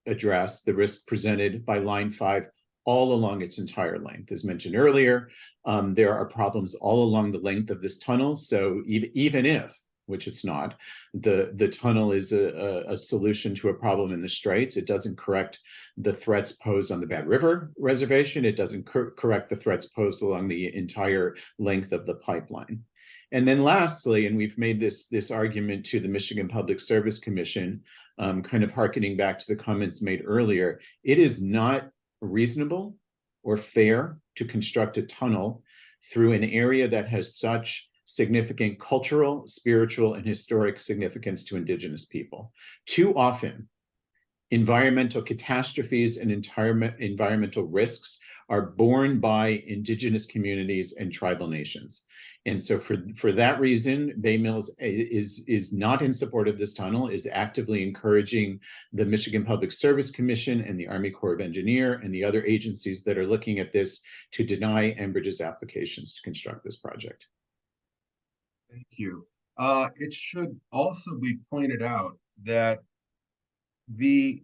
the risk presented by Line 5 all along its entire length. As mentioned earlier, there are problems all along the length of this tunnel. So even if, which it's not, the tunnel is a solution to a problem in the Straits, it doesn't correct the threats posed on the Bad River Reservation. It doesn't correct the threats posed along the entire length of the pipeline. And then lastly, and we've made this argument to the Michigan Public Service Commission, kind of hearkening back to the comments made earlier, it is not reasonable or fair to construct a tunnel through an area that has such significant cultural, spiritual, and historic significance to indigenous people. Too often, environmental catastrophes and environmental risks are borne by indigenous communities and tribal nations. And so for that reason, Bay Mills is not in support of this tunnel, is actively encouraging the Michigan Public Service Commission and the Army Corps of Engineers and the other agencies that are looking at this to deny Enbridge's applications to construct this project. Thank you. It should also be pointed out that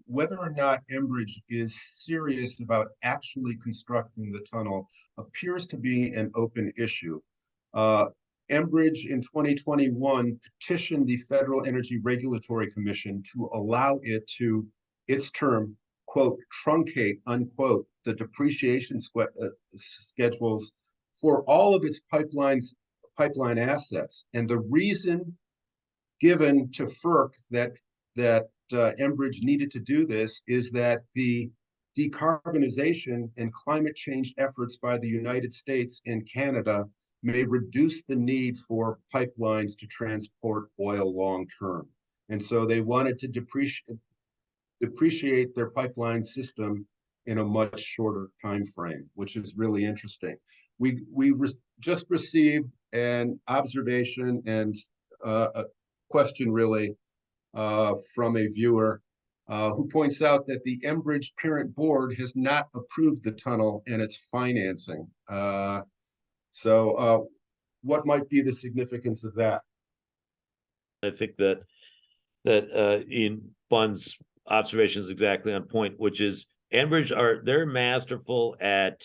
whether or not Enbridge is serious about actually constructing the tunnel appears to be an open issue. Enbridge in 2021 petitioned the Federal Energy Regulatory Commission to allow it to, its term, quote, truncate, unquote, the depreciation schedules for all of its pipeline assets. And the reason given to FERC that Enbridge needed to do this is that the decarbonization and climate change efforts by the United States and Canada may reduce the need for pipelines to transport oil long term. And so they wanted to depreciate their pipeline system in a much shorter time frame, which is really interesting. We just received an observation and a question really from a viewer who points out that the Enbridge parent board has not approved the tunnel and its financing. So what might be the significance of that? I think that Ian Bunn's observation is exactly on point, which is Enbridge they're masterful at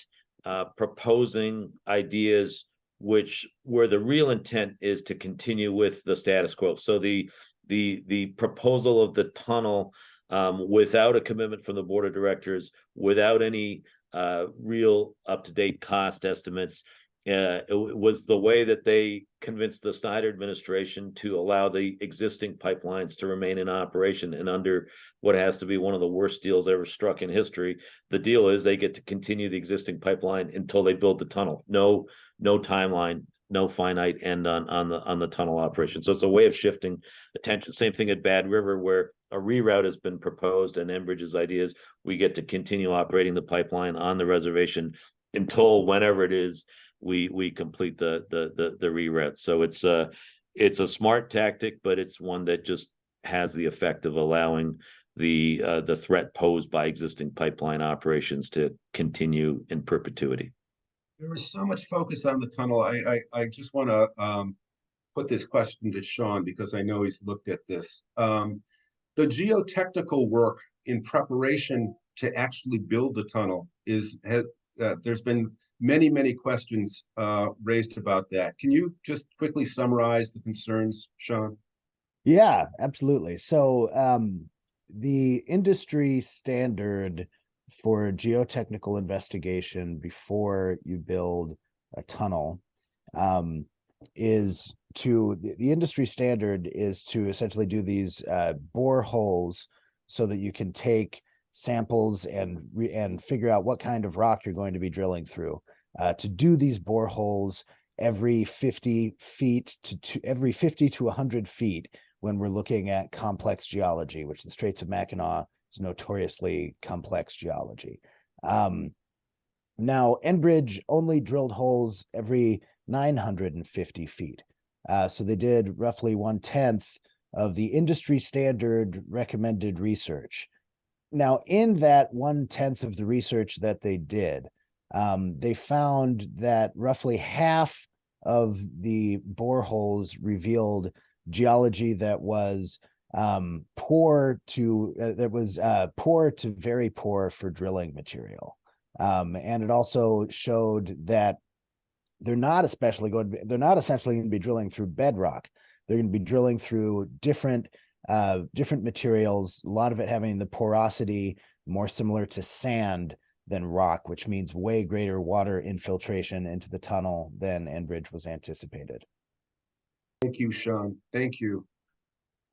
proposing ideas where the real intent is to continue with the status quo. So the proposal of the tunnel without a commitment from the board of directors, without any real up-to-date cost estimates, it was the way that they convinced the Snyder administration to allow the existing pipelines to remain in operation. And under what has to be one of the worst deals ever struck in history, the deal is they get to continue the existing pipeline until they build the tunnel. No timeline, no finite end on the tunnel operation. So it's a way of shifting attention. Same thing at Bad River, where a reroute has been proposed, and Enbridge's idea is we get to continue operating the pipeline on the reservation until whenever it is we complete the reroute. So it's a smart tactic, but it's one that just has the effect of allowing the threat posed by existing pipeline operations to continue in perpetuity. There is so much focus on the tunnel. I just want to put this question to Sean because I know he's looked at this. The geotechnical work in preparation to actually build the tunnel there's been many questions raised about that. Can you just quickly summarize the concerns, Sean? Yeah, absolutely. So the industry standard for geotechnical investigation before you build a tunnel is the industry standard is to essentially do these boreholes so that you can take samples and figure out what kind of rock you're going to be drilling through. To do these boreholes every 50 to 100 feet when we're looking at complex geology, which the Straits of Mackinac is notoriously complex geology. Now, Enbridge only drilled holes every 950 feet. So they did roughly 1/10 of the industry standard recommended research. Now, in that 1/10 of the research that they did, they found that roughly half of the boreholes revealed geology that was poor to very poor for drilling material. And it also showed that they're not essentially going to be drilling through bedrock. They're going to be drilling through different materials, a lot of it having the porosity more similar to sand than rock, which means way greater water infiltration into the tunnel than Enbridge was anticipated. Thank you, Sean. Thank you.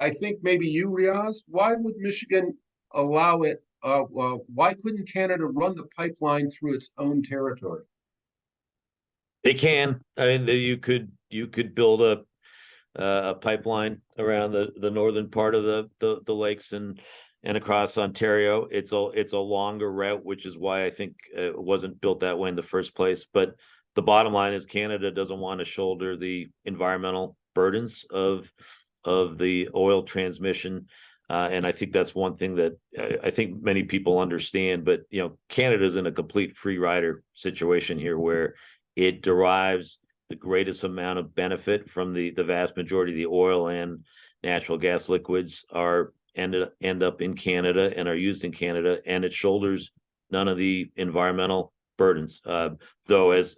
I think maybe you, Riaz, why would Michigan allow it? Why couldn't Canada run the pipeline through its own territory? They can. I mean, you could build a pipeline around the northern part of the lakes and across Ontario. It's a longer route, which is why I think it wasn't built that way in the first place. But the bottom line is Canada doesn't want to shoulder the environmental burdens of the oil transmission. And I think that's one thing that I think many people understand. But Canada's in a complete free rider situation here, where it derives the greatest amount of benefit from the vast majority of the oil and natural gas liquids end up in Canada and are used in Canada, and it shoulders none of the environmental burdens. Though as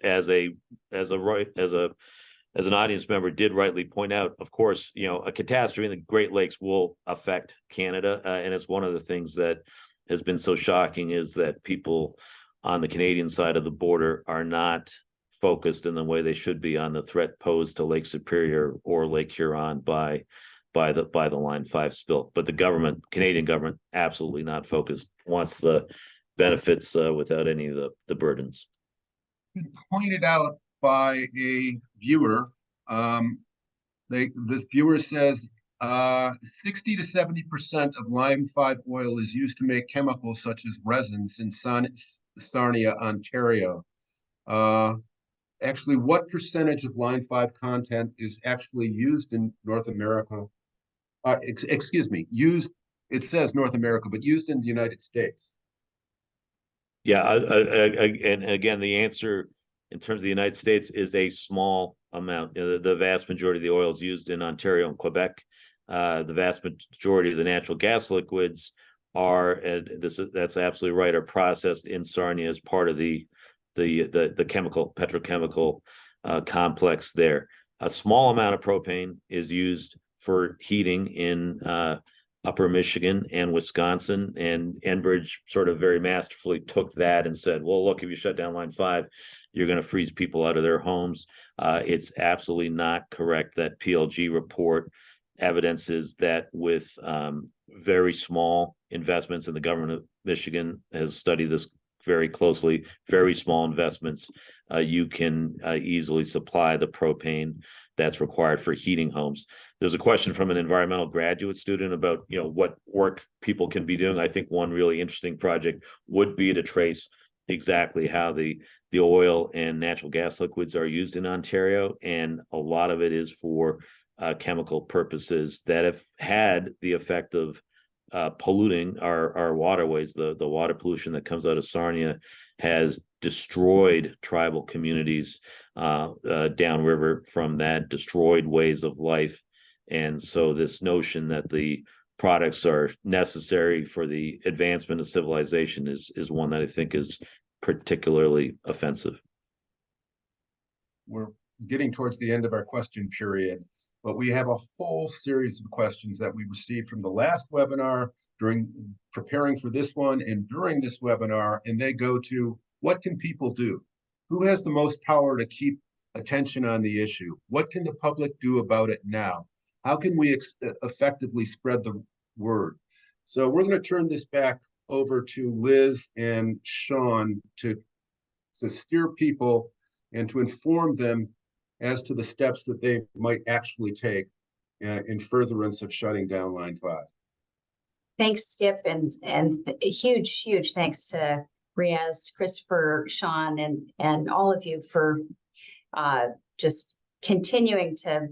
an audience member did rightly point out, of course, a catastrophe in the Great Lakes will affect Canada. And it's one of the things that has been so shocking is that people on the Canadian side of the border are not focused in the way they should be on the threat posed to Lake Superior or Lake Huron by the Line 5 spill. But the Canadian government, absolutely not focused, wants the benefits without any of the burdens. Pointed out by a viewer. This viewer says 60 to 70% of Line 5 oil is used to make chemicals such as resins in Sarnia, Ontario. Actually, what percentage of Line 5 content is actually used in North America? Excuse me, it says North America, but used in the United States. Yeah, and again, the answer in terms of the United States is a small amount. The vast majority of the oil is used in Ontario and Quebec. The vast majority of the natural gas liquids that's absolutely right, are processed in Sarnia as part of the petrochemical complex there. A small amount of propane is used for heating in upper Michigan and Wisconsin, and Enbridge sort of very masterfully took that and said, well, look, if you shut down Line 5, you're going to freeze people out of their homes. It's absolutely not correct. That PLG report evidences that with very small investments, and the government of Michigan has studied this very closely, very small investments, you can easily supply the propane that's required for heating homes. There's a question from an environmental graduate student about what work people can be doing. I think one really interesting project would be to trace exactly how the oil and natural gas liquids are used in Ontario, and a lot of it is for chemical purposes that have had the effect of polluting our waterways. The water pollution that comes out of Sarnia has destroyed tribal communities downriver from that, destroyed ways of life. And so this notion that the products are necessary for the advancement of civilization is one that I think is particularly offensive. We're getting towards the end of our question period, but we have a whole series of questions that we received from the last webinar, during preparing for this one, and during this webinar, and they go to, what can people do? Who has the most power to keep attention on the issue? What can the public do about it now? How can we effectively spread the word? So we're going to turn this back over to Liz and Sean to steer people and to inform them as to the steps that they might actually take in furtherance of shutting down Line 5. Thanks, Skip, and a huge thanks to Riaz, Christopher, Sean, and all of you for just continuing to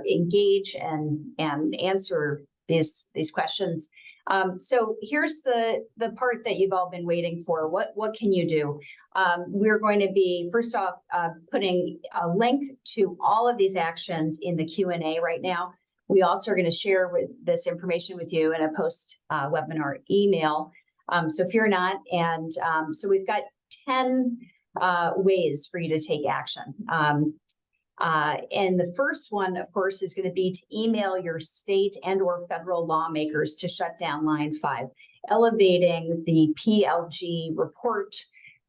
engage and answer these questions. So here's the part that you've all been waiting for. What can you do? We're going to be, first off, putting a link to all of these actions in the Q&A right now. We also are going to share this information with you in a post webinar email. So if you're not, and so we've got 10 ways for you to take action. And the first one, of course, is going to be to email your state and or federal lawmakers to shut down Line 5, elevating the PLG report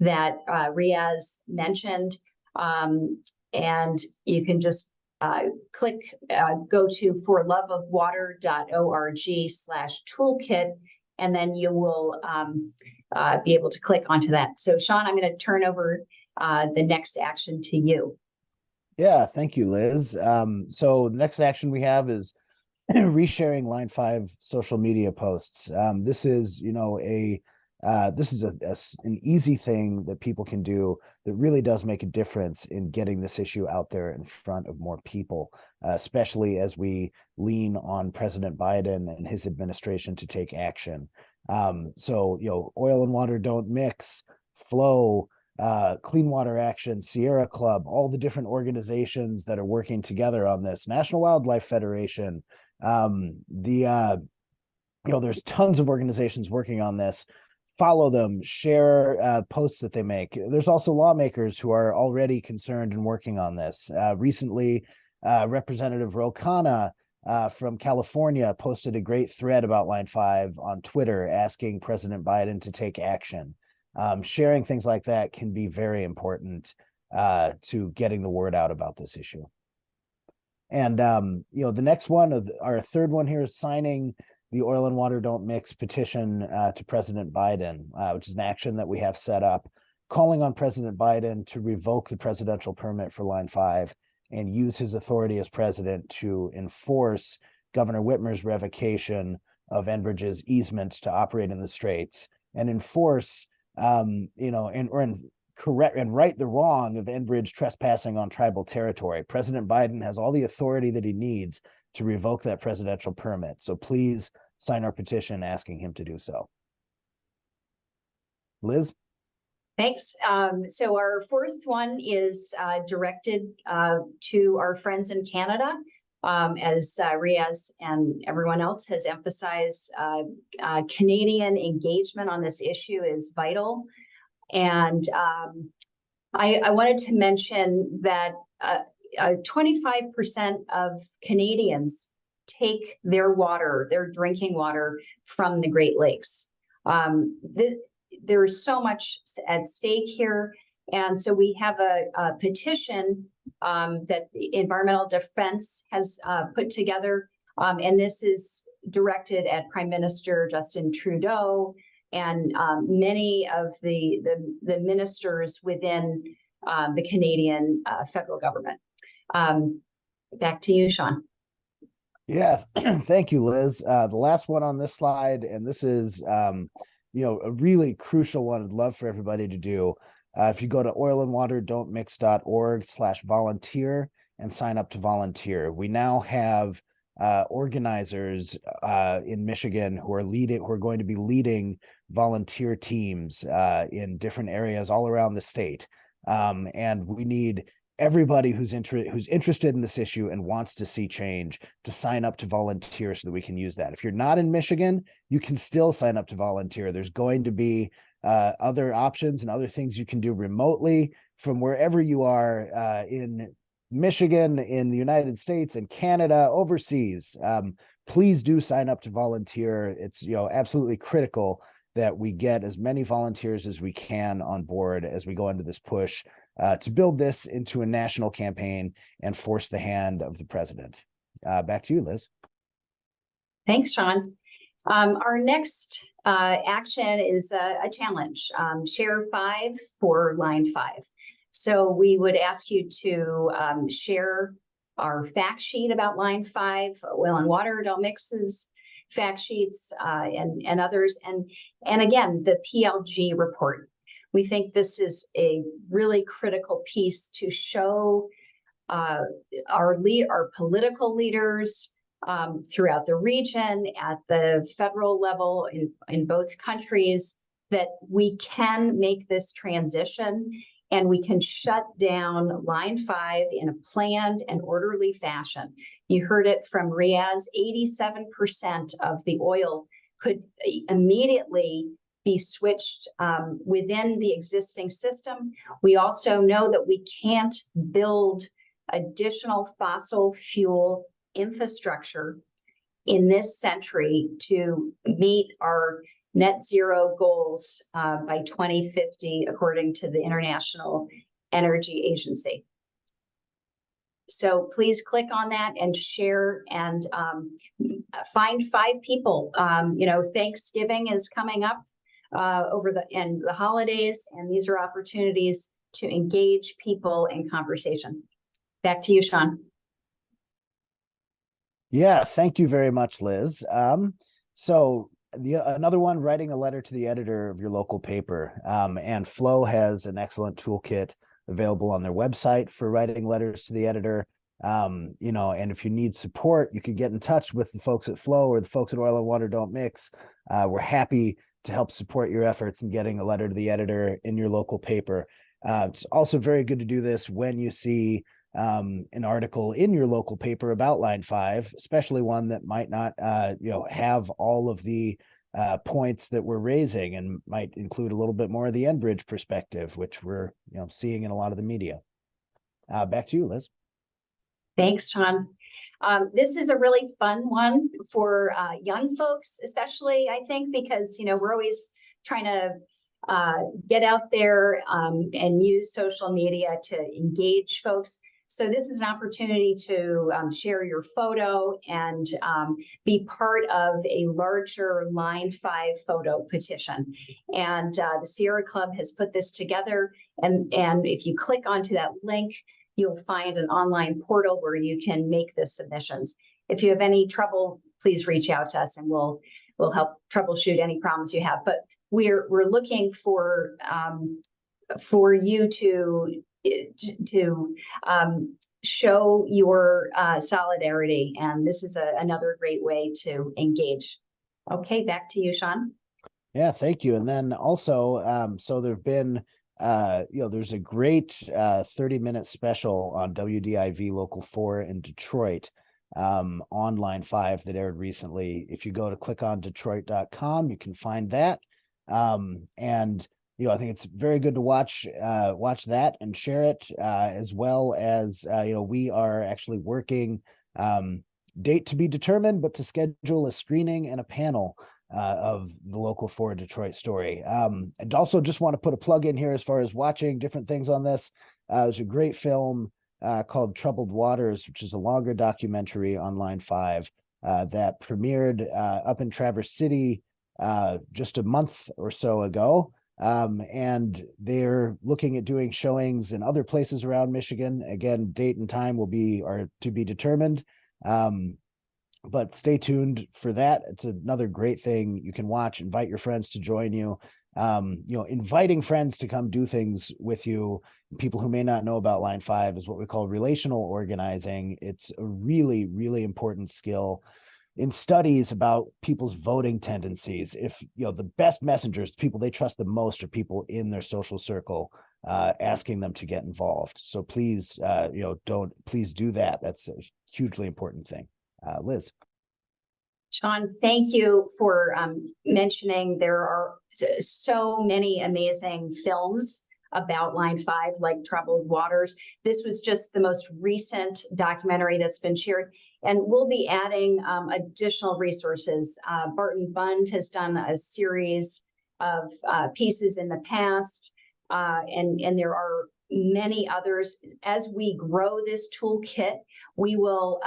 that Riaz mentioned. And you can just go to forloveofwater.org/toolkit, and then you will be able to click onto that. So Sean, I'm going to turn over the next action to you. Yeah, thank you, Liz. So the next action we have is resharing Line 5 social media posts. This is, an easy thing that people can do that really does make a difference in getting this issue out there in front of more people, especially as we lean on President Biden and his administration to take action. So, Oil and Water Don't Mix, Flow, Clean Water Action, Sierra Club, all the different organizations that are working together on this, National Wildlife Federation, there's tons of organizations working on this. Follow them, share posts that they make. There's also lawmakers who are already concerned and working on this. Recently, Representative Ro Khanna from California posted a great thread about Line 5 on Twitter, asking President Biden to take action. Sharing things like that can be very important to getting the word out about this issue. And, the next one, our third one here, is signing the Oil and Water Don't Mix petition to President Biden, which is an action that we have set up, calling on President Biden to revoke the presidential permit for Line 5 and use his authority as president to enforce Governor Whitmer's revocation of Enbridge's easement to operate in the Straits, and enforce correct and right the wrong of Enbridge trespassing on tribal territory. President Biden has all the authority that he needs to revoke that presidential permit. So please sign our petition asking him to do so. Liz? Thanks. So our fourth one is directed to our friends in Canada. As Riaz and everyone else has emphasized, Canadian engagement on this issue is vital. And I wanted to mention that 25% of Canadians take their drinking water from the Great Lakes. There's so much at stake here. And so we have a petition that the Environmental Defense has put together. And this is directed at Prime Minister Justin Trudeau and many of the ministers within the Canadian federal government. Back to you, Sean. Yeah, thank you, Liz. The last one on this slide, and this is a really crucial one I'd love for everybody to do. If you go to oilandwaterdon'tmix.org/volunteer and sign up to volunteer, we now have organizers in Michigan who are going to be leading volunteer teams in different areas all around the state. And we need everybody who's interested in this issue and wants to see change to sign up to volunteer so that we can use that. If you're not in Michigan, you can still sign up to volunteer. There's going to be other options and other things you can do remotely from wherever you are in Michigan, in the United States, in Canada, overseas. Please do sign up to volunteer. It's absolutely critical that we get as many volunteers as we can on board as we go into this push to build this into a national campaign and force the hand of the president. Back to you, Liz. Thanks, Sean. Our next action is a challenge, share 5 for Line 5. So we would ask you to share our fact sheet about Line 5, Oil and Water Don't Mix's fact sheets, and others. And again, the PLG report. We think this is a really critical piece to show our political leaders throughout the region, at the federal level, in both countries, that we can make this transition and we can shut down Line 5 in a planned and orderly fashion. You heard it from Riaz, 87% of the oil could immediately be switched within the existing system. We also know that we can't build additional fossil fuel infrastructure in this century to meet our net zero goals by 2050, according to the International Energy Agency. So please click on that and share, and find 5 people. Thanksgiving is coming up over the holidays, and these are opportunities to engage people in conversation. Back to you, Sean. Yeah, thank you very much, Liz. So another one, writing a letter to the editor of your local paper. And Flow has an excellent toolkit available on their website for writing letters to the editor. And if you need support, you can get in touch with the folks at Flow or the folks at Oil and Water Don't Mix. We're happy to help support your efforts in getting a letter to the editor in your local paper. It's also very good to do this when you see an article in your local paper about Line 5, especially one that might not, have all of the points that we're raising, and might include a little bit more of the Enbridge perspective, which we're seeing in a lot of the media. Back to you, Liz. Thanks, Sean. This is a really fun one for young folks, especially, I think, because we're always trying to get out there and use social media to engage folks. So this is an opportunity to share your photo and be part of a larger Line 5 photo petition. And the Sierra Club has put this together. And if you click onto that link, you'll find an online portal where you can make the submissions. If you have any trouble, please reach out to us and we'll help troubleshoot any problems you have. But we're looking for you to show your solidarity, and this is another great way to engage. Okay, back to you, Sean. Yeah, thank you. And then also, so there've been there's a great 30-minute special on WDIV Local 4 in Detroit on Line 5 that aired recently. If you go to clickondetroit.com, you can find that. And I think it's very good to watch that and share it, as well as we are actually working, date to be determined, but to schedule a screening and a panel of the Local 4 Detroit story. And also just want to put a plug in here as far as watching different things on this. There's a great film called Troubled Waters, which is a longer documentary on Line 5 that premiered up in Traverse City just a month or so ago. And they're looking at doing showings in other places around Michigan. Again, date and time are to be determined. But stay tuned for that. It's another great thing you can watch. Invite your friends to join you. Inviting friends to come do things with you, people who may not know about Line 5, is what we call relational organizing. It's a really, really important skill in studies about people's voting tendencies. If the best messengers, people they trust the most, are people in their social circle, asking them to get involved. So please, please do that. That's a hugely important thing. Liz. Sean, thank you for mentioning there are so many amazing films about Line 5, like Troubled Waters. This was just the most recent documentary that's been shared, and we'll be adding additional resources. Barton Bund has done a series of pieces in the past, and there are many others. As we grow this toolkit, we will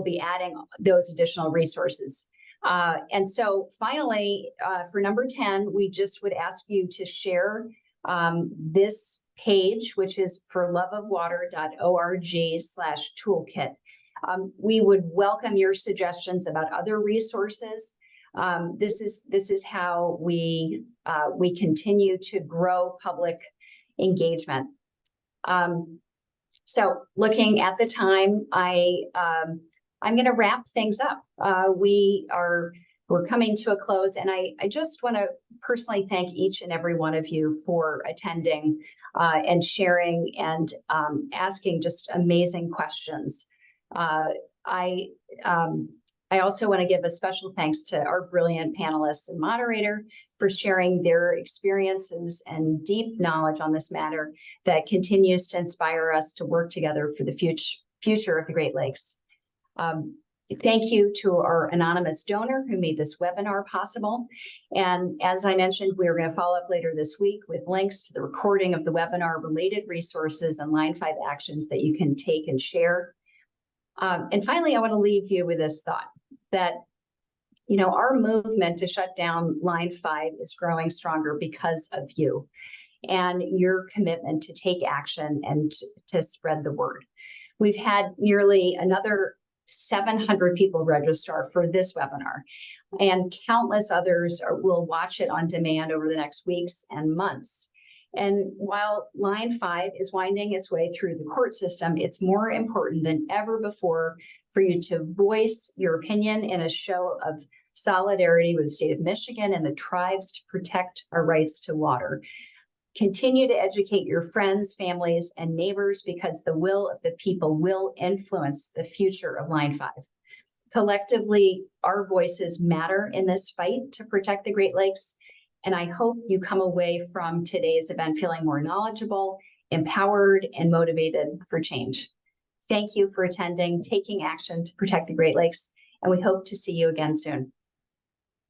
be adding those additional resources. And so finally, for number 10, we just would ask you to share this page, which is for loveofwater.org/toolkit. We would welcome your suggestions about other resources. This is how we continue to grow public engagement. So looking at the time, I'm going to wrap things up. We're coming to a close, and I just want to personally thank each and every one of you for attending and sharing and asking just amazing questions. I I also want to give a special thanks to our brilliant panelists and moderator for sharing their experiences and deep knowledge on this matter that continues to inspire us to work together for the future of the Great Lakes. Thank you to our anonymous donor who made this webinar possible. And as I mentioned, we're going to follow up later this week with links to the recording of the webinar, related resources, and Line 5 actions that you can take and share. And finally, I want to leave you with this thought that, you know, our movement to shut down Line 5 is growing stronger because of you and your commitment to take action and to spread the word. We've had nearly another 700 people register for this webinar, and countless others will watch it on demand over the next weeks and months. And while Line 5 is winding its way through the court system, it's more important than ever before for you to voice your opinion in a show of solidarity with the state of Michigan and the tribes to protect our rights to water. Continue to educate your friends, families, and neighbors, because the will of the people will influence the future of Line 5. Collectively, our voices matter in this fight to protect the Great Lakes, and I hope you come away from today's event feeling more knowledgeable, empowered, and motivated for change. Thank you for attending, taking action to protect the Great Lakes, and we hope to see you again soon.